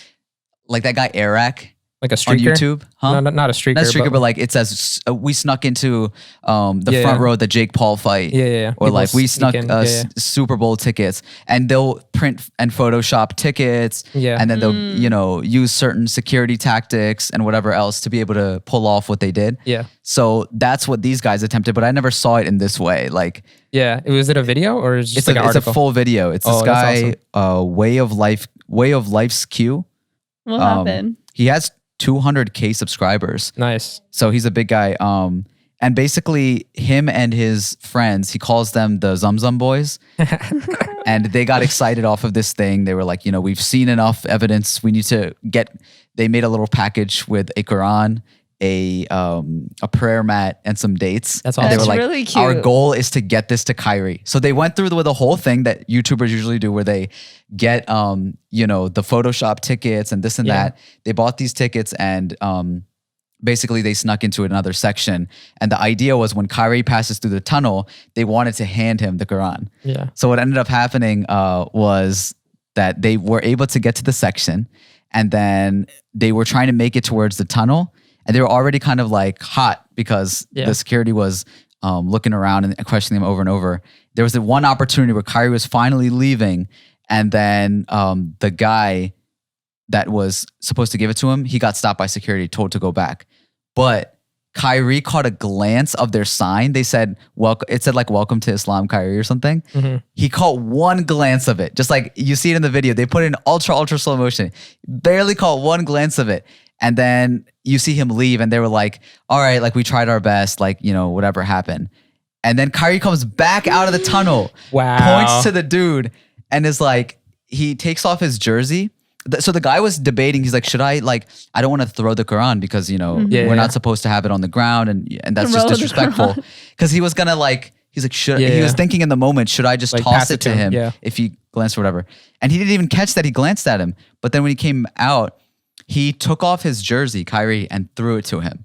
that guy Eric like a on streaker? YouTube? Huh? No, not a streaker. Not streaker, but like it says we snuck into the front row of the Jake Paul fight. Yeah. Or People like we sneak snuck in. Super Bowl tickets, and they'll print and Photoshop tickets. Yeah. And then they'll use certain security tactics and whatever else to be able to pull off what they did. Yeah. So that's what these guys attempted, but I never saw it in this way. Like Yeah. Was it a video or is it just it's like an it's a article? full video. It's this Oh, that's guy, Way of Life's Q. What happened? He has 200K subscribers. Nice. So he's a big guy. And basically him and his friends, he calls them the Zum Boys. And they got excited off of this thing. They were like, we've seen enough evidence. We need to they made a little package with a Quran, a prayer mat, and some dates. That's And awesome. they were That's like, really cute. our goal is to get this to Kyrie. So they went through with the whole thing that YouTubers usually do where they get, the Photoshop tickets and this and Yeah. that. They bought these tickets and basically they snuck into another section. And the idea was when Kyrie passes through the tunnel, they wanted to hand him the Quran. Yeah. So what ended up happening was that they were able to get to the section and then they were trying to make it towards the tunnel. And they were already kind of like hot because the security was looking around and questioning them over and over. There was the one opportunity where Kyrie was finally leaving, and then the guy that was supposed to give it to him, he got stopped by security, told to go back. But Kyrie caught a glance of their sign. They said, it said like, welcome to Islam, Kyrie or something. Mm-hmm. He caught one glance of it. Just like you see it in the video. They put it in ultra slow motion. Barely caught one glance of it. And then you see him leave and they were like, all right, like we tried our best, like, whatever happened. And then Kyrie comes back out of the tunnel, Wow. points to the dude and is like, he takes off his jersey. So the guy was debating, he's like, should I I don't want to throw the Quran because, we're not supposed to have it on the ground and that's just Throw the disrespectful. Because he was gonna he's like, he was thinking in the moment, should I just Like, toss pass it it to to him, him yeah. if he glanced or whatever? And he didn't even catch that he glanced at him. But then when he came out, he took off his jersey, Kyrie, and threw it to him.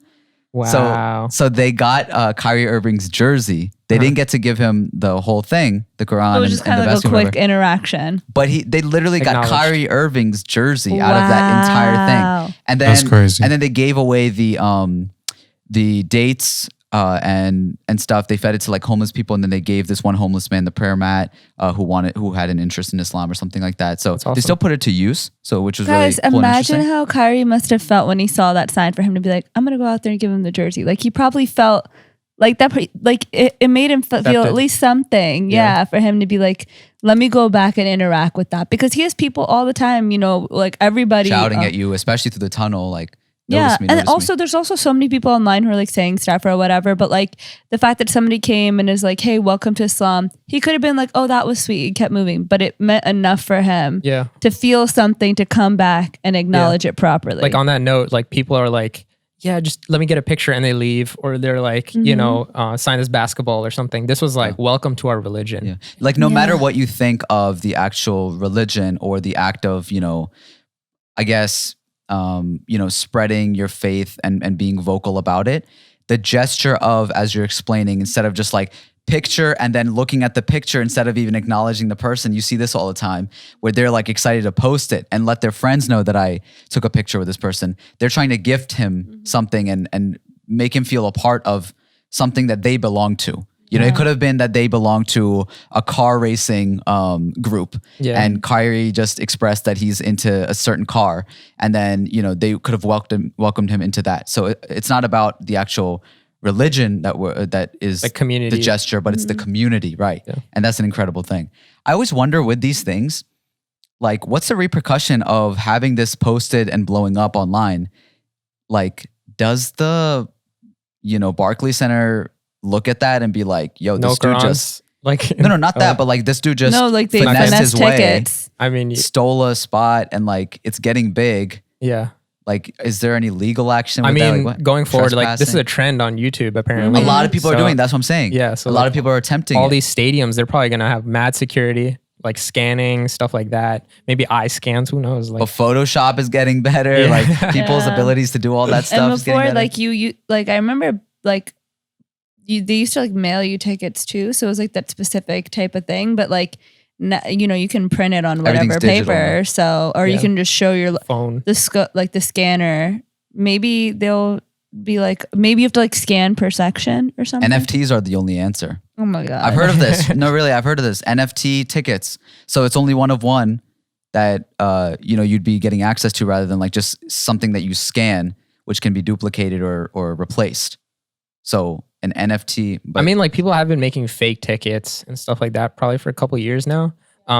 Wow. So they got Kyrie Irving's jersey. They didn't get to give him the whole thing, the Quran. It was just and kind the of like vest a or whatever. quick interaction. But they literally got Acknowledged. Kyrie Irving's jersey out of that entire Wow. thing. And then That's crazy. And then they gave away the dates and stuff. They fed it to like homeless people, and then they gave this one homeless man the prayer mat who had an interest in Islam or something like that. So awesome. they still put it to use. So which was Guys, really cool and imagine interesting. how Kyrie must have felt when he saw that sign for him to be like, I'm going to go out there and give him the jersey. Like he probably felt like that, like it made him feel Accepted. at least something. Yeah. For him to be like, let me go back and interact with that, because he has people all the time, like everybody shouting at you, especially through the tunnel, like yeah, notice me, and notice me. also there's also so many people online who are like saying stuff or whatever, but like the fact that somebody came and is like, hey, welcome to Islam, he could have been like, oh, that was sweet, and kept moving, but it meant enough for him Yeah. to feel something, to come back and acknowledge it properly. Like on that note, like people are like, yeah, just let me get a picture and they leave. Or they're like, sign this basketball or something. This was like, welcome to our religion. Yeah. Like no matter what you think of the actual religion or the act of, I guess, spreading your faith and being vocal about it, the gesture of, as you're explaining, instead of just like picture and then looking at the picture instead of even acknowledging the person, you see this all the time where they're like excited to post it and let their friends know that I took a picture with this person. They're trying to gift him something and make him feel a part of something that they belong to. It could have been that they belong to a car racing group, and Kyrie just expressed that he's into a certain car, and then they could have welcomed him into that. So it's not about the actual religion that is Like community. the gesture, but it's the community, right? Yeah. And that's an incredible thing. I always wonder with these things, like what's the repercussion of having this posted and blowing up online? Like, does the Barclays Center look at that and be like, yo, No this dude Qurans. just Like no, not that, but like this dude just no, like they finessed finesse his way, tickets. I mean, stole a spot, and like it's getting big. yeah. Like, is there any legal action I with that? mean, Like, what? going forward, like this is a Trespassing? trend on YouTube apparently. A lot of people are So, doing. That's what I'm saying. Yeah, so a lot like of people are attempting all it. these stadiums, they're probably gonna have mad security. like scanning stuff like that. Maybe eye scans. Who knows? Like But Photoshop is getting better. Yeah. Like people's Yeah. abilities to do all that stuff. And is getting before, better. like you like I remember like they used to like mail you tickets too, so it was like that specific type of thing. But like, you know, you can print it on Everything's whatever digital paper, now. so or you Yeah. can just show your phone. the scanner. Maybe they'll be like, maybe you have to like scan per section or something. NFTs are the only answer. Oh my god, I've heard of this. No, really, I've heard of this. NFT tickets. So it's only one of one that you know you'd be getting access to rather than like just something that you scan, which can be duplicated or replaced. So an NFT. But I mean, like people have been making fake tickets and stuff like that probably for a couple years now.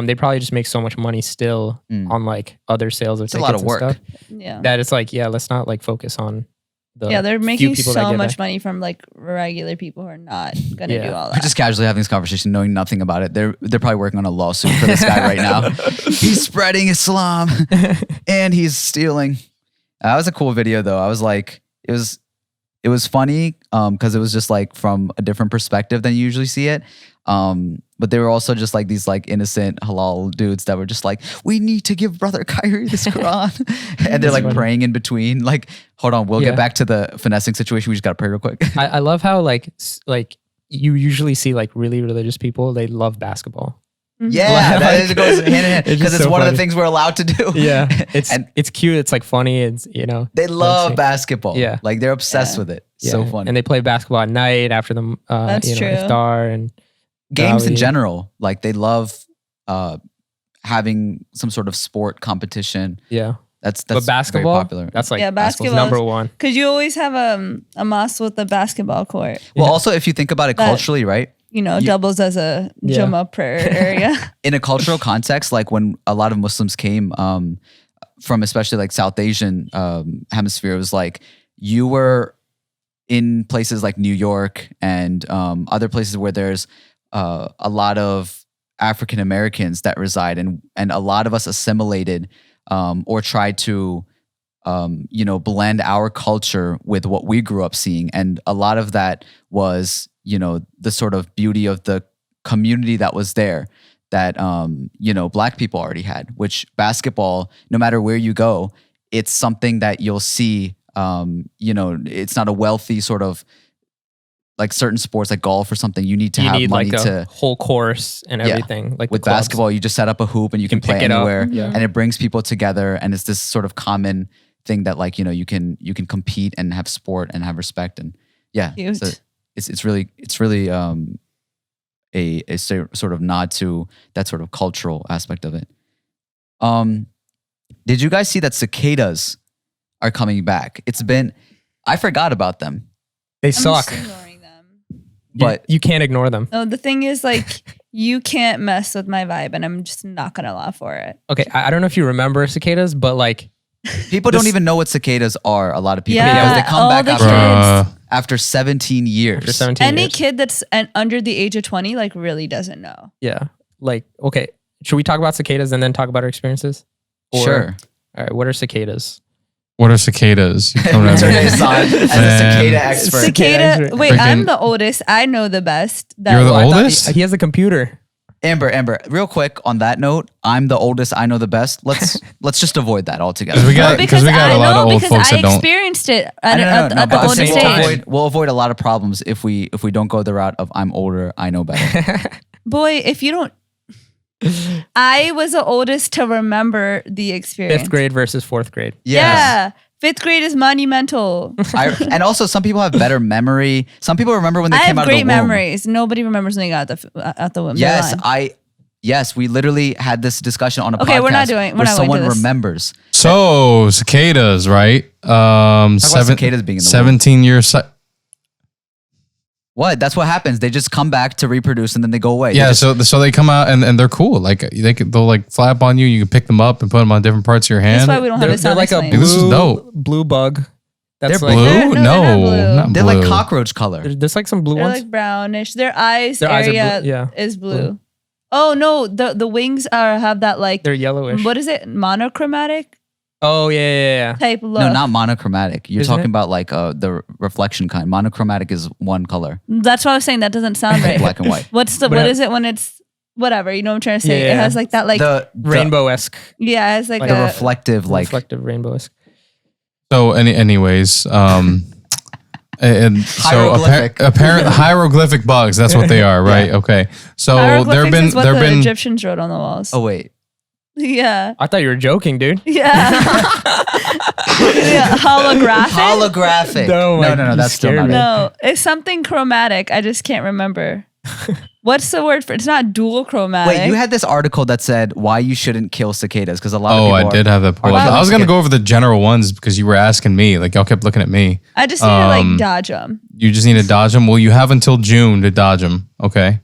They probably just make so much money still on like other sales of it's a tickets lot of and work. stuff yeah. that it's like, yeah, let's not like focus on the Yeah, they're few making people that so get much there. money from like regular people who are not gonna Yeah. do all We're that. just casually having this conversation, knowing nothing about it. They're probably working on a lawsuit for this guy right now. He's spreading Islam and he's stealing. That was a cool video though. I was like, it was funny because it was just like from a different perspective than you usually see it. But they were also just like these like innocent halal dudes that were just like, we need to give brother Kyrie this Quran. And they're like funny. praying in between. Like, hold on, we'll Yeah. get back to the finessing situation. We just got to pray real quick. I love how like you usually see like really religious people. They love basketball. Yeah, that goes hand in hand It's because just it's so one of funny. the things we're allowed to do. And it's cute. It's like funny. It's they love insane. basketball. Yeah. Like they're obsessed Yeah. with it. Yeah. So funny. And they play basketball at night after the That's true. iftar and Games in Dali. general, like they love having some sort of sport competition. yeah. That's But basketball, very popular. that's like Yeah, basketball's basketball number one. Because you always have a mosque with a basketball court. Well, also if you think about it That- culturally, right? You know, doubles as a Yeah. Jummah prayer area. In a cultural context, like when a lot of Muslims came from especially like South Asian hemisphere, it was like you were in places like New York and other places where there's a lot of African Americans that reside, and a lot of us assimilated or tried to you know, blend our culture with what we grew up seeing, and a lot of that was, you know, the sort of beauty of the community that was there that you know, black people already had, which basketball, no matter where you go, it's something that you'll see. You know, it's not a wealthy sort of like certain sports like golf or something. You need to You have need money like a to. whole course and Yeah. everything. Like With the clubs. basketball, you just set up a hoop and you can can play pick it up. anywhere, Yeah. and it brings people together. And it's this sort of common thing that, like, you know, you can compete and have sport and have respect, and yeah, Cute. so it's really a sort of nod to that sort of cultural aspect of it. Did you guys see that cicadas are coming back? I forgot about them, They I'm suck. just ignoring them. but You can't ignore them. No, the thing is, like, you can't mess with my vibe, and I'm just not gonna allow for it. Okay, I don't know if you remember cicadas, but like people don't even know what cicadas are. A lot of people, Yeah, because they come all back the after kids. after 17 years. after 17 Any years. kid that's under the age of 20, like, really doesn't know. Yeah. Like, okay, should we talk about cicadas and then talk about our experiences? Or- Sure. All right, what are cicadas? What are cicadas? You coming at Turn me? his on as a Man. cicada expert. Cicada. expert. Wait, I'm Freaking- the oldest. I know the best. You're the I thought oldest? He has a computer. Amber, real quick on that note, I'm the oldest, I know the best. Let's just avoid that altogether. 'Cause we got- No, because we got I a lot know of old because folks I that don't- experienced it I at, don't know, at, no, at the but oldest same time. age. we'll avoid a lot of problems if we don't go the route of I'm older, I know better. Boy, if you don't, I was the oldest to remember the experience. 5th grade versus 4th grade. Yeah. 5th grade is monumental. And also some people have better memory. Some people remember when they I came have out of the great womb. memories. Nobody remembers when they got out the womb. Yes, They're lying. Yes, we literally had this discussion on a Okay, podcast we're not where going to someone this. remembers. So cicadas, right? about cicadas being in the womb. 17 years. What? That's what happens. They just come back to reproduce and then they go away. They Yeah, just- so they come out and they're cool. Like they'll like fly up on you. You can pick them up and put them on different parts of your hand. That's why we don't have They're, a they're sound like a explainer. This is dope. blue bug. That's They're like, blue? They're- no, they're not blue. not they're blue. like cockroach color. There's like some blue They're ones. like brownish. Their eyes Their eyes are area blue, yeah. is blue. Oh no, the wings have that like They're yellowish. what is it? Monochromatic Oh yeah. type look. No, not monochromatic. You're Isn't talking it? about like the reflection kind. Monochromatic is one color, That's what I was saying. That doesn't sound right. black and white. What But is it when it's whatever. You know what I'm trying to say? Yeah. It has like that like the Rainbow-esque. yeah, it's like like the a reflective like Reflective rainbow-esque. So, anyways, and so Hieroglyphic. apparent hieroglyphic bugs. That's what they are, right? Okay. So hieroglyphics is what the been Egyptians wrote on the walls. oh wait. Yeah. I thought you were joking, dude. Yeah. Yeah. Holographic? Holographic. No, like, no, you that's still scared not me. it. No, it's something chromatic. I just can't remember. What's the word for it? It's not dual chromatic. Wait, you had this article that said why you shouldn't kill cicadas because a lot of Oh, people I are- did have that pulled are up. killing I was gonna cicada- go over the general ones because you were asking me. Like y'all kept looking at me. I just need to like dodge them. You just need to dodge them. Well, you have until June to dodge them. Okay.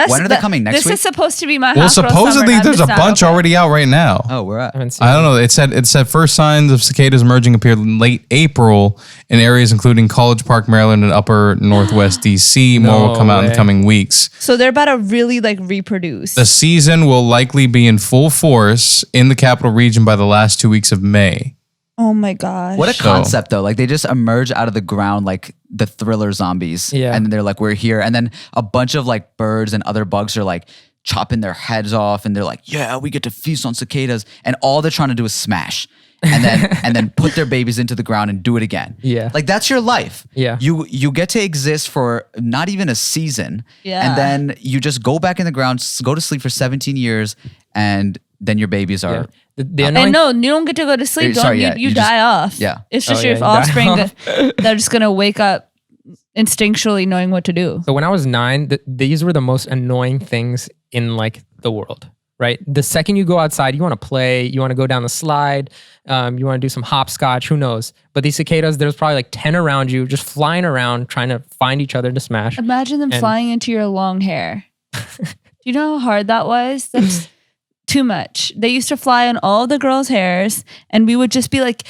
When are they coming, next This week? is supposed to be my Well, hospital supposedly summer, and I'm there's a just not bunch okay. already out right now. Oh, we're at. I haven't seen I don't know. It said first signs of cicadas emerging appeared in late April in areas including College Park, Maryland, and Upper Northwest DC. More will No come out in the way. coming weeks. So they're about to really like reproduce. The season will likely be in full force in the capital region by the last 2 weeks of May. Oh my gosh. What a So- concept though. Like they just emerge out of the ground like the Thriller zombies. Yeah. And then they're like, we're here. And then a bunch of like birds and other bugs are like chopping their heads off and they're like, yeah, we get to feast on cicadas. And all they're trying to do is smash. And then put their babies into the ground and do it again. Yeah. Like that's your life. Yeah. You get to exist for not even a season. Yeah. And then you just go back in the ground, go to sleep for 17 years, and then your babies are Yeah. The annoying And no, you don't get to go to sleep. Don't Sorry, you? yeah, You you die off. yeah. It's just Oh, your yeah, you die offspring off. they're just gonna wake up instinctually knowing what to do. So when I was 9, these were the most annoying things in like the world, right? The second you go outside, you want to play, you want to go down the slide, you want to do some hopscotch, who knows? But these cicadas, there's probably like 10 around you, just flying around, trying to find each other to smash. Imagine them And- flying into your long hair. Do you know how hard that was? That's too much. They used to fly on all the girls' hairs, and we would just be like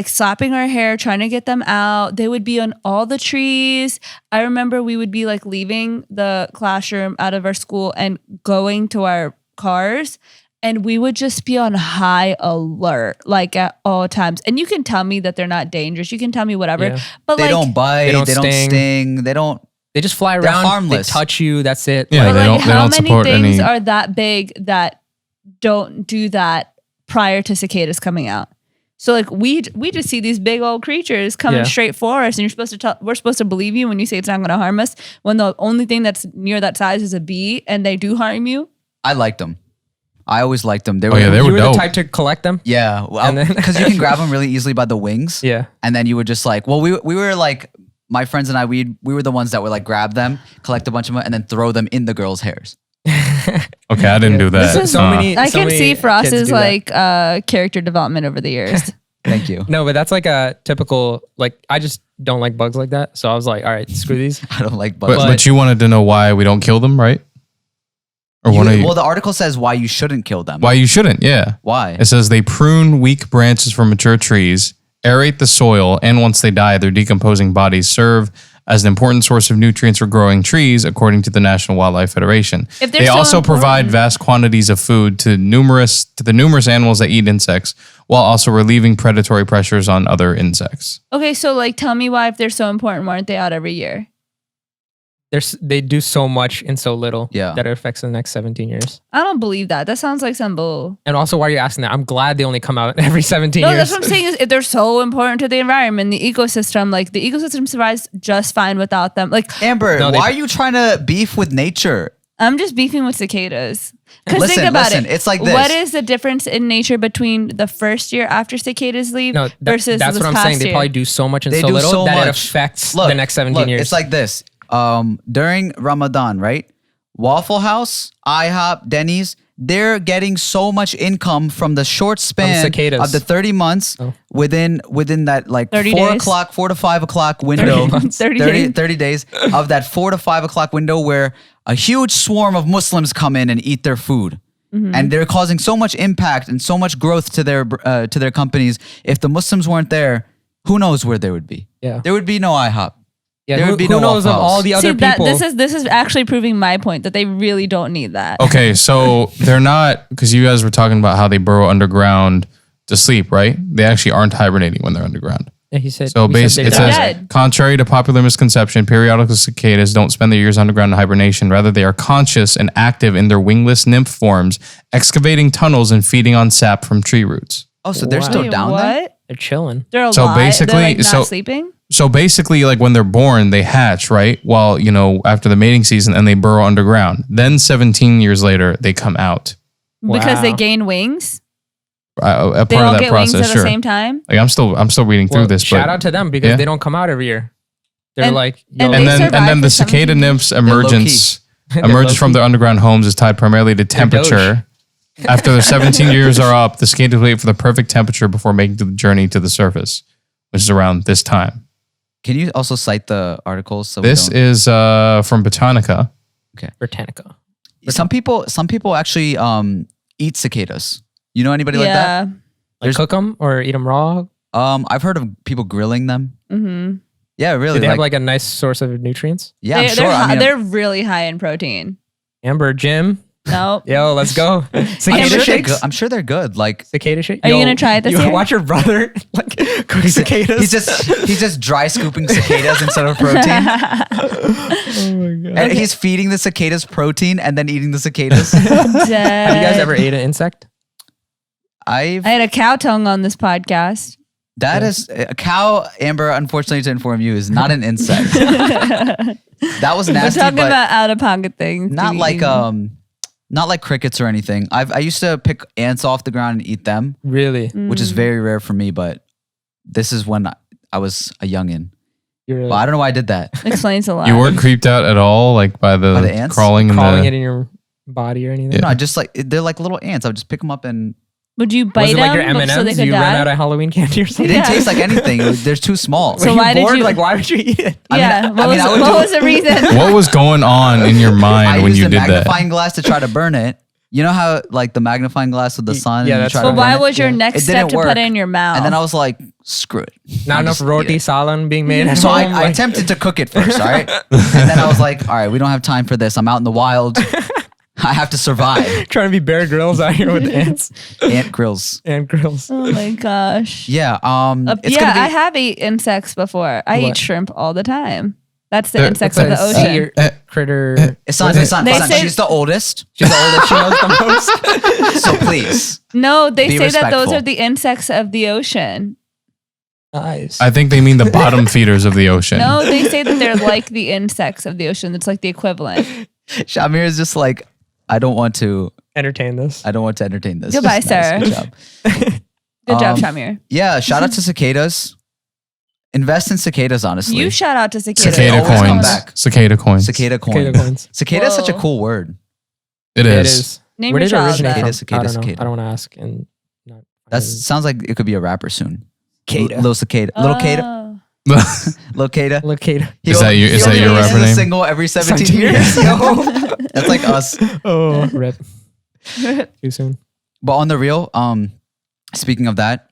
slapping our hair, trying to get them out. They would be on all the trees. I remember we would be like leaving the classroom out of our school and going to our cars, and we would just be on high alert, like at all times. And you can tell me that they're not dangerous. You can tell me whatever, Yeah. but they like, don't bite, they don't they don't sting. sting, they don't They just fly They're around, harmless. they touch you, that's it. Yeah, but they like, don't how many support things any. are that big that don't do that prior to cicadas coming out? So like we just see these big old creatures coming Yeah. straight for us, and we're supposed to believe you when you say it's not going to harm us, when the only thing that's near that size is a bee, and they do harm you. I liked them. I always liked them. They Oh, yeah, they You were were dope. the type to collect them? yeah, And then- because you can grab them really easily by the wings. Yeah. And then you would just like, well, we were like, my friends and I, we were the ones that would like grab them, collect a bunch of them, and then throw them in the girls' hairs. Okay, I didn't do that. This is so many- I so can many see kids Frost's do that. like character development over the years. Thank you. No, but that's like a typical, like, I just don't like bugs like that. So I was like, all right, screw these. I don't like bugs. But you wanted to know why we don't kill them, right? Or Well, the article says why you shouldn't kill them. why you shouldn't? Yeah. Why? It says they prune weak branches from mature trees, aerate the soil, and once they die, their decomposing bodies serve as an important source of nutrients for growing trees, according to the National Wildlife Federation. If they're They so also provide important- vast quantities of food to the numerous animals that eat insects, while also relieving predatory pressures on other insects. Okay, so like tell me why, if they're so important, why aren't they out every year? They do so much in so little Yeah. that it affects the next 17 years. I don't believe that. That sounds like some bull. And also, why are you asking that? I'm glad they only come out every 17 No, years. that's what I'm saying is if they're so important to the environment, the ecosystem, like the ecosystem survives just fine without them. Like Amber, No, they- why are you trying to beef with nature? I'm just beefing with cicadas. Because Listen, think about listen, it. it's like this. What is the difference in nature between the first year after cicadas leave No, versus that's this what I'm past saying. They year? probably do so much and They so do little so that it much. affects the next 17 years. It's like this. During Ramadan, right? Waffle House, IHOP, Denny's, they're getting so much income from the short span cicadas. of the 30 months within that like 30 4 days. o'clock, 4 to 5 o'clock window. 30 days. 30 days of that 4 to 5 o'clock window where a huge swarm of Muslims come in and eat their food. Mm-hmm. And they're causing so much impact and so much growth to their companies. If the Muslims weren't there, who knows where they would be? Yeah. There would be no IHOP. yeah, there who, would be who no knows of Waffle all House. the other See, that people? this is actually proving my point that they really don't need that. Okay, so they're not, because you guys were talking about how they burrow underground to sleep, right? They actually aren't hibernating when they're underground. Yeah, he said. So we said basically, it they're says, dead. contrary to popular misconception, periodical cicadas don't spend their years underground in hibernation. Rather, they are conscious and active in their wingless nymph forms, excavating tunnels and feeding on sap from tree roots. Oh, so they're Wow. still Wait, down what? there? They're chilling. They're alive. So basically- they're like not so- sleeping. So basically, like when they're born, they hatch, right? While, after the mating season, and they burrow underground. Then 17 years later, they come out. Because they Wow. gain wings. A They part all of that get process, wings at sure. the same time. Like I'm still reading through Well, this, shout but out to them because yeah. they don't come out every year. They're And- like, and yo, they and survive then for the cicada 17 nymphs low-key. emergence They're emerges from low-key. their underground homes is tied primarily to Doge. temperature. After their 17 years are up, the cicadas wait for the perfect temperature before making the journey to the surface, which is around this time. Can you also cite the articles? So This is from Botanica. Britannica. some people actually eat cicadas. You know anybody like that? Yeah. Like There's- cook them or eat them raw. I've heard of people grilling them. Mm-hmm. Yeah, Do really. they have like a nice source of nutrients? yeah, I'm They're, sure. I mean, they're really high in protein. Amber, Jim, No. yo, let's go. I'm Cicada sure they're shakes. good. I'm sure they're good. Like Cicada shake. Are you gonna try it this you year? Watch your brother like cook cicadas. he's just dry scooping cicadas instead of protein. oh my god. And he's feeding the cicadas protein and then eating the cicadas. Have you guys ever ate an insect? I've I had a cow tongue on this podcast. that is a cow. Amber, unfortunately, to inform you, is not an insect. That was We're nasty, talking but about out of pocket things. to not be like eaten. not like crickets or anything. I used to pick ants off the ground and eat them, Really? which is very rare for me. But this is when I was a youngin. You're But I don't know why I did that. Explains a lot. You weren't creeped out at all, like by the ants? crawling in crawling the. it in your body or anything? No, just like they're like little ants. I would just pick them up and Would you Was bite it them like your M&Ms? so they could You ran die? out of Halloween candy or it something? didn't Yeah. taste like anything. They're too small. So Were why did bored? you- Like, why would you eat it? Yeah. What I would what do- was the reason? What was going on in your mind I when used you a did that? magnifying glass to try to burn it. You know how like the magnifying glass with the sun. Yeah, and you that's try fine. to But burn why it? was your next It step didn't to put work. it in your mouth? And then I was like, screw it. Not I'll enough just eat roti it. salan being made at So home. I attempted to cook it first, all right? And then I was like, all right, we don't have time for this. I'm out in the wild. I have to survive. trying to be Bear Grylls out here with ants Ant grills. and grills. oh my gosh. Yeah. It's Yeah, gonna be, I have eaten insects before. I What? eat shrimp all the time. That's the There- insects of the Says, ocean. "Eat your critter." it's not. What is It's not. They It's not. say- She's the oldest. She's the oldest. She knows the most. So please. No, they Be say that those respectful. are the insects of the ocean. Nice. I think they mean the bottom feeders of the ocean. No, they say that they're like the insects of the ocean. It's like the equivalent. Shamir is just like, I don't want to Entertain this. entertain this. Goodbye, Just nice. sir. Good job. Good job, Um, Shamir. Yeah. Shout out to cicadas. Invest in cicadas, honestly. You shout out to cicadas. Cicada always come coins. back. Cicada coins. Cicada coin. Cicada coins. Cicada is such a Whoa. cool word. It It is. is. Name Where your did it child originate that. from? Cicada, I don't know. cicada. I don't want to ask. And not. That sounds like it could be a rapper soon. Cicada. Little cicada. Little cicada. Oh. Little cicada. Locata. Is that your- is He that your only rapper releases a name? single every 17 17 years. years. Yo. That's like us. Oh, rip. Too soon. But on the real, speaking of that,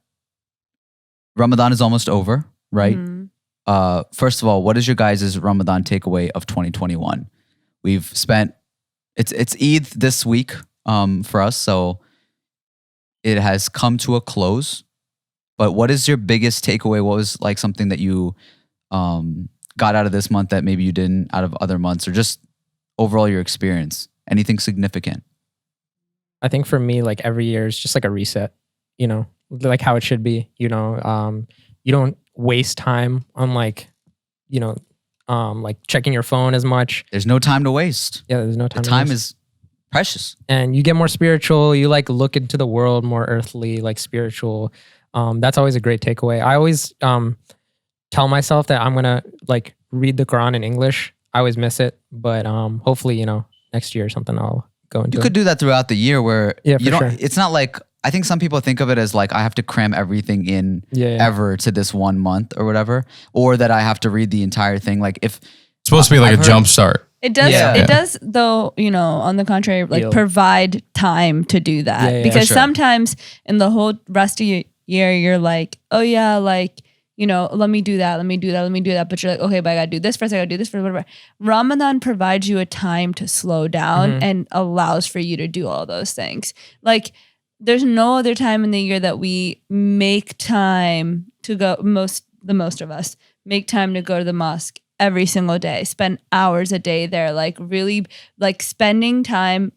Ramadan is almost over, right? Mhm. First of all, what is your guys' Ramadan takeaway of 2021? We've spent it's Eid this week for us, so it has come to a close. But what is your biggest takeaway? What was like something that you got out of this month that maybe you didn't out of other months, or just overall your experience? Anything significant? I think for me, like every year is just like a reset, you know, like how it should be, you know, you don't waste time on like, you know, like checking your phone as much. There's no time to waste. Yeah, there's no time. The to time waste. is precious. And you get more spiritual. You like look into the world more earthly, like spiritual. That's always a great takeaway. I always tell myself that I'm gonna like read the Quran in English. I always miss it, but hopefully, you know, next year or something I'll go into. You could do that throughout the year where Yeah, you for don't sure. it's not like I think some people think of it as like I have to cram everything in Yeah. ever to this 1 month or whatever, or that I have to read the entire thing. Like if It's supposed to be like I've a heard- jump start. It does. Yeah. It does, though. You know, on the contrary, like Feel. provide time to do that Yeah, yeah, because for sure. sometimes in the whole rest of your year, you're like, oh yeah, like you know, let me do that, let me do that, let me do that. But you're like, okay, but I gotta do this first. I gotta do this first. Whatever. Ramadan provides you a time to slow down and allows for you to do all those things. Like, there's no other time in the year that we make time to go most of us, make time to go to the mosque every single day, spend hours a day there, like really like spending time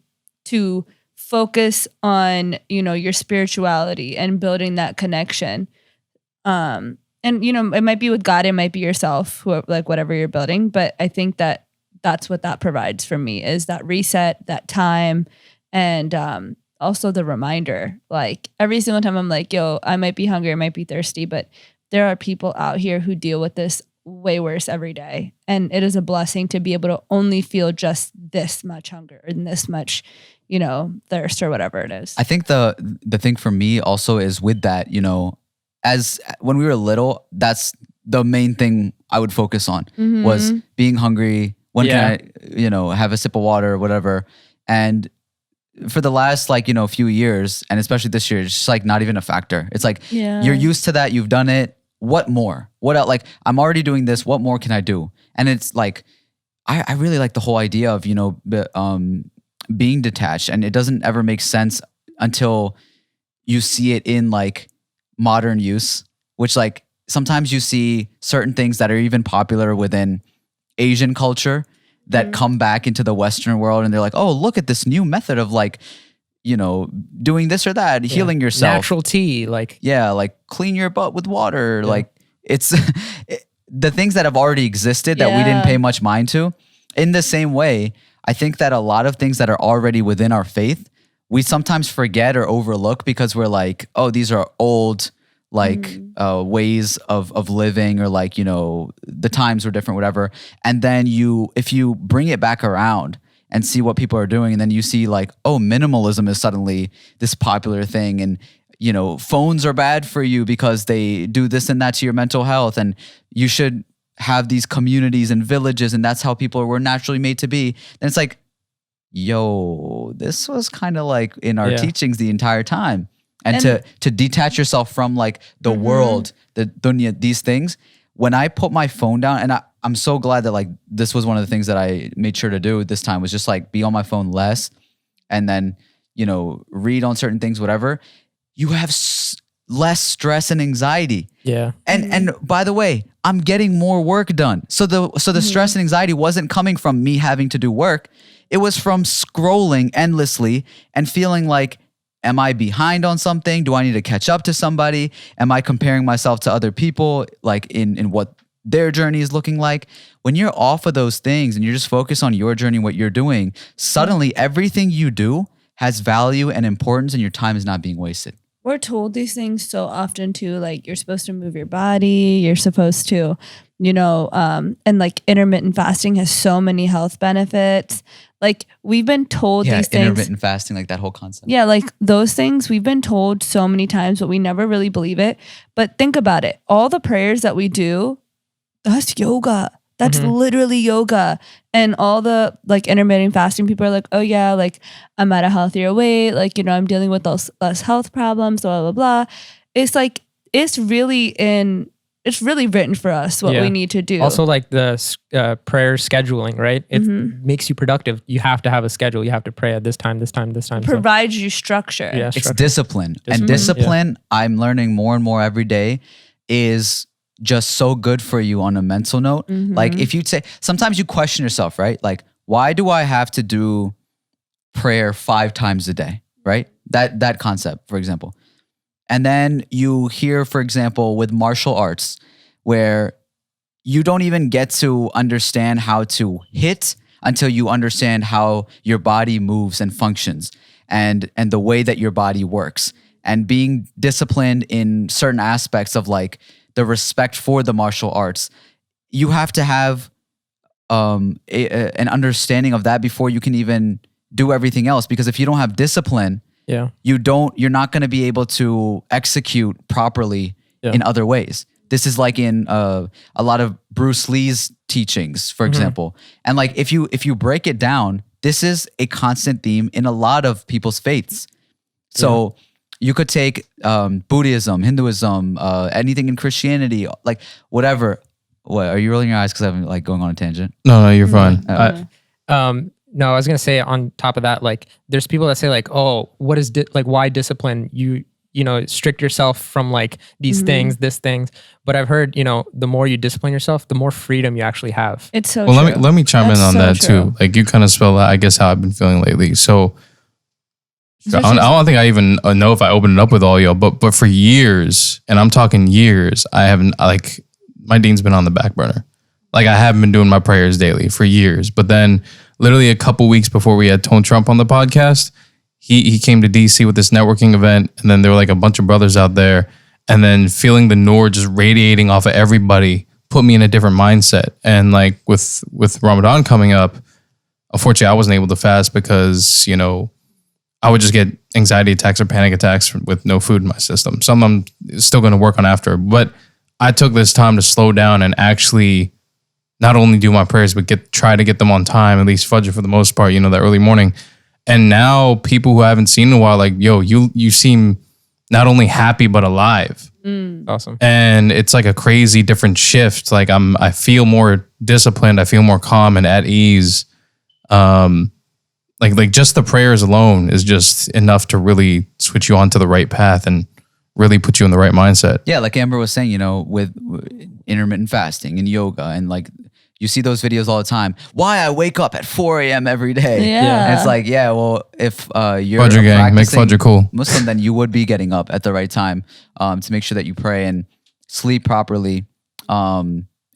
to focus on, you know, your spirituality and building that connection. And, you know, it might be with God, it might be yourself, who, like whatever you're building. But I think that that's what that provides for me, is that reset, that time, and also the reminder. Like every single time I'm like, yo, I might be hungry, I might be thirsty, but there are people out here who deal with this way worse every day. And it is a blessing to be able to only feel just this much hunger and this much, you know, thirst or whatever it is. I think the thing for me also is with that, you know, as when we were little, that's the main thing I would focus on was being hungry. When can I, you know, have a sip of water or whatever. And for the last, like, you know, few years, and especially this year, it's just like not even a factor. It's like, you're used to that. You've done it. What more? What else? Like, I'm already doing this. What more can I do? And it's like, I really like the whole idea of, you know, being detached. And it doesn't ever make sense until you see it in like modern use, which like sometimes you see certain things that are even popular within Asian culture that come back into the Western world, and they're like, oh, look at this new method of like, you know, doing this or that, healing yourself. Natural tea, like. Yeah, like clean your butt with water. Like it's the things that have already existed that we didn't pay much mind to. In the same way, I think that a lot of things that are already within our faith, we sometimes forget or overlook because we're like, oh, these are old like ways of living, or like, you know, the times were different, whatever. And then if you bring it back around and see what people are doing, and then you see like, oh, minimalism is suddenly this popular thing, and, you know, phones are bad for you because they do this and that to your mental health, and you should have these communities and villages, and that's how people were naturally made to be. Then it's like, yo, this was kind of like in our teachings the entire time. And to detach yourself from like the world, the dunya, these things. When I put my phone down, and I'm so glad that like this was one of the things that I made sure to do this time, was just like be on my phone less, and then, you know, read on certain things, whatever. You have less stress and anxiety. Yeah. And by the way, I'm getting more work done. So the stress and anxiety wasn't coming from me having to do work. It was from scrolling endlessly and feeling like, am I behind on something? Do I need to catch up to somebody? Am I comparing myself to other people, like in what their journey is looking like? When you're off of those things and you're just focused on your journey, what you're doing, suddenly everything you do has value and importance, and your time is not being wasted. We're told these things so often too, like you're supposed to move your body, you're supposed to, you know, and like intermittent fasting has so many health benefits. Like we've been told these things. Intermittent fasting, like that whole concept. Yeah, like those things we've been told so many times, but we never really believe it. But think about it. All the prayers that we do, that's yoga. That's literally yoga. And all the like intermittent fasting people are like, oh yeah, like I'm at a healthier weight. Like, you know, I'm dealing with those less health problems, blah, blah, blah. It's like, it's really written for us what we need to do. Also, like the prayer scheduling, right? It makes you productive. You have to have a schedule. You have to pray at this time, this time, this time. It provides you structure. Yeah, it's discipline. And discipline, I'm learning more and more every day, is just so good for you on a mental note. Like if you say, sometimes you question yourself, right? Like, why do I have to do prayer 5 times a day, right? That concept, for example. And then you hear, for example, with martial arts, where you don't even get to understand how to hit until you understand how your body moves and functions, and the way that your body works, and being disciplined in certain aspects of like the respect for the martial arts. You have to have an understanding of that before you can even do everything else. Because if you don't have discipline, you're not going to be able to execute properly in other ways. This is like in a lot of Bruce Lee's teachings, for example. And like if you break it down, this is a constant theme in a lot of people's faiths. So you could take Buddhism, Hinduism, anything in Christianity, like whatever. What, are you rolling your eyes because I'm like going on a tangent? No, you're fine. No, I was gonna say on top of that, like there's people that say like, oh, what is why discipline? You strict yourself from like these things, but I've heard, the more you discipline yourself, the more freedom you actually have. It's so Well, true. let me chime That's in on so that true. too. Like you kind of spell out, I guess, how I've been feeling lately. So I don't think I even know if I opened it up with all y'all, but for years, and I'm talking years, I haven't, like, my dean's been on the back burner. Like I haven't been doing my prayers daily for years. But then literally a couple weeks before we had Tone Trump on the podcast, he came to DC with this networking event, and then there were like a bunch of brothers out there, and then feeling the Noor just radiating off of everybody put me in a different mindset. And like with Ramadan coming up, unfortunately I wasn't able to fast because, I would just get anxiety attacks or panic attacks with no food in my system. Some I'm still going to work on after, but I took this time to slow down and actually not only do my prayers, but try to get them on time, at least Fajr for the most part, that early morning. And now people who I haven't seen in a while, like, yo, you seem not only happy, but alive. Awesome. And it's like a crazy different shift. Like I feel more disciplined. I feel more calm and at ease. Like just the prayers alone is just enough to really switch you onto the right path and really put you in the right mindset. Yeah, like Amber was saying, with intermittent fasting and yoga, and like you see those videos all the time. Why I wake up at 4 a.m. every day. Yeah. And it's like, yeah, well, if you're Fajr gang, make practicing Fajr cool. Muslim, then you would be getting up at the right time to make sure that you pray and sleep properly.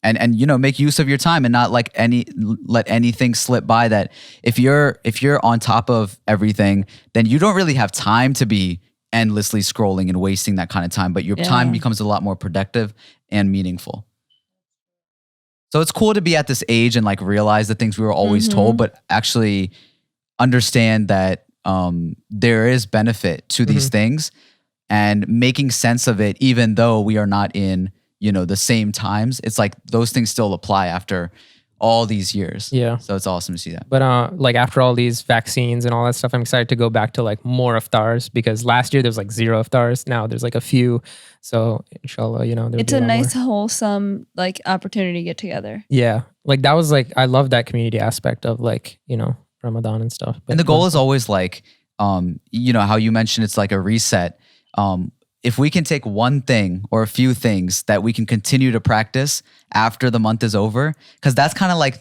And make use of your time and not let anything slip by. That if you're on top of everything, then you don't really have time to be endlessly scrolling and wasting that kind of time, but your time becomes a lot more productive and meaningful. So it's cool to be at this age and like realize the things we were always told, but actually understand that there is benefit to these things and making sense of it, even though we are not in the same times. It's like those things still apply after all these years. Yeah. So it's awesome to see that. But like after all these vaccines and all that stuff, I'm excited to go back to like more iftars, because last year there was like 0 iftars. Now there's like a few. So inshallah, It's a nice, wholesome like opportunity to get together. Yeah. Like that was like, I love that community aspect of like, Ramadan and stuff. But And the goal is always like, how you mentioned it's like a reset. If we can take one thing or a few things that we can continue to practice after the month is over, because that's kind of like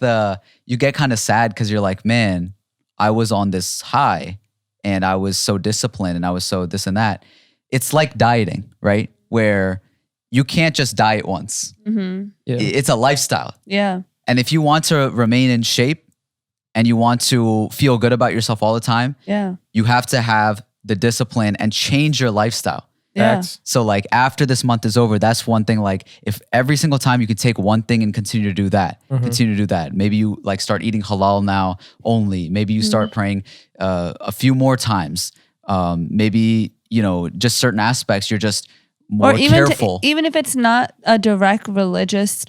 you get kind of sad because you're like, man, I was on this high and I was so disciplined and I was so this and that. It's like dieting, right? Where you can't just diet once. Mm-hmm. Yeah. It's a lifestyle. Yeah. And if you want to remain in shape and you want to feel good about yourself all the time, Yeah. you have to have the discipline and change your lifestyle. Yeah. Facts. So like after this month is over, that's one thing. Like if every single time you can take one thing and continue to do that, continue to do that. Maybe you like start eating halal now only. Maybe you start praying a few more times. Maybe, just certain aspects, you're just more Or even careful. even if it's not a direct religious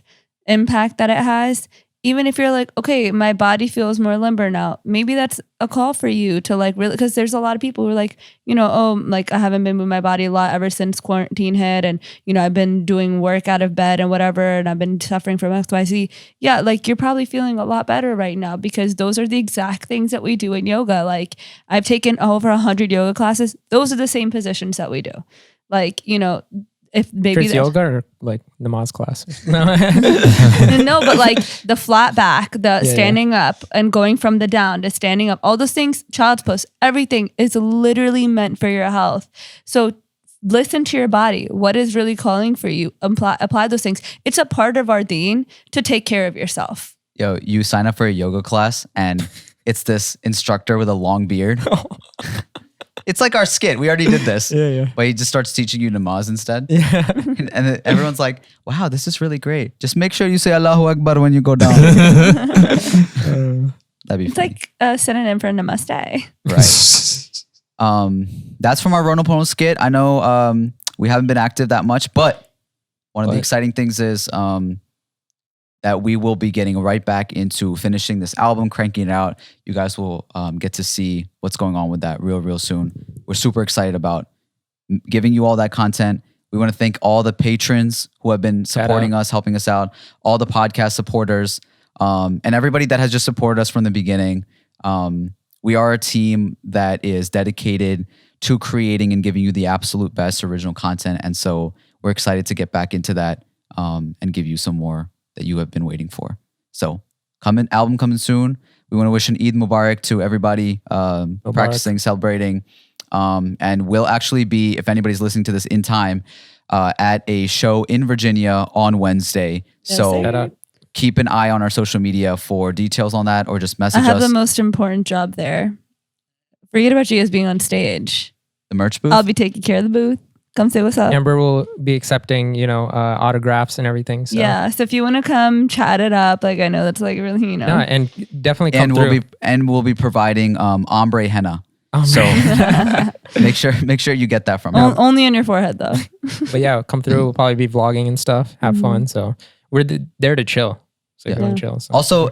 impact that it has, even if you're like, okay, my body feels more limber now, maybe that's a call for you to like really, because there's a lot of people who are like, like I haven't been moving my body a lot ever since quarantine hit, and I've been doing work out of bed and whatever, and I've been suffering from XYZ. Yeah, like you're probably feeling a lot better right now because those are the exact things that we do in yoga. Like I've taken over 100 yoga classes. Those are the same positions that we do. Like, if maybe It's yoga or like namaz class. no, but like the flat back, the standing up and going from the down to standing up, all those things, child's pose, everything is literally meant for your health. So listen to your body. What is really calling for you? Apply those things. It's a part of our deen to take care of yourself. Yo, you sign up for a yoga class and it's this instructor with a long beard. It's like our skit. We already did this. Yeah. But he just starts teaching you namaz instead. Yeah. And then everyone's like, wow, this is really great. Just make sure you say Allahu Akbar when you go down. That'd be It's funny. like a synonym for namaste. Right. That's from our Ronopono skit. I know we haven't been active that much, but one of the exciting things is that we will be getting right back into finishing this album, cranking it out. You guys will get to see what's going on with that real soon. We're super excited about giving you all that content. We want to thank all the patrons who have been supporting us, helping us out, all the podcast supporters, and everybody that has just supported us from the beginning. We are a team that is dedicated to creating and giving you the absolute best original content. And so we're excited to get back into that and give you some more that you have been waiting for. So album coming soon. We want to wish an Eid Mubarak to everybody practicing, celebrating. And we'll actually be, if anybody's listening to this in time, at a show in Virginia on Wednesday. So keep an eye on our social media for details on that, or just message us. I have the most important job there. Forget about you guys being on stage. The merch booth? I'll be taking care of the booth. Come say what's up. Amber will be accepting, autographs and everything. So. Yeah. So if you want to come chat it up, like I know that's like really, Yeah, and definitely come through. We'll be providing ombre henna. So make sure you get that from us. Only on your forehead though. But yeah, come through. We'll probably be vlogging and stuff. Have fun. So we're there to chill. So go and chill. So. Also,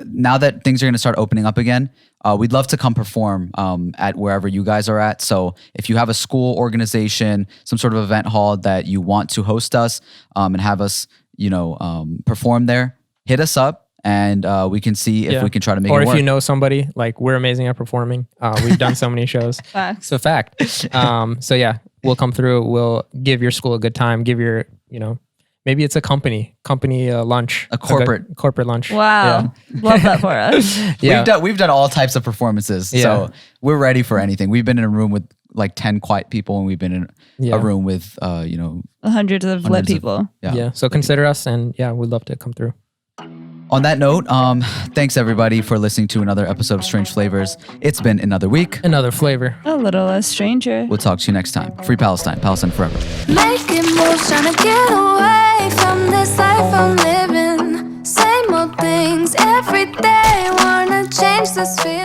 now that things are going to start opening up again, we'd love to come perform at wherever you guys are at. So if you have a school, organization, some sort of event hall that you want to host us and have us, perform there, hit us up and we can see if we can try to make it work. Or if you know somebody, like we're amazing at performing. We've done so many shows. Facts. So fact. So yeah, we'll come through. We'll give your school a good time. Give your, maybe it's a company lunch, a corporate Wow. lunch. Yeah. Love that for us. Yeah. We've done all types of performances. Yeah. So we're ready for anything. We've been in a room with like 10 quiet people and we've been in a room with, hundreds of lit people. Yeah. So consider us and we'd love to come through. On that note, thanks everybody for listening to another episode of Strange Flavors. It's been another week. Another flavor. A little less stranger. We'll talk to you next time. Free Palestine. Palestine forever. Making moves, trying to get away from this life I'm living. Same old things every day. Wanna change this feeling.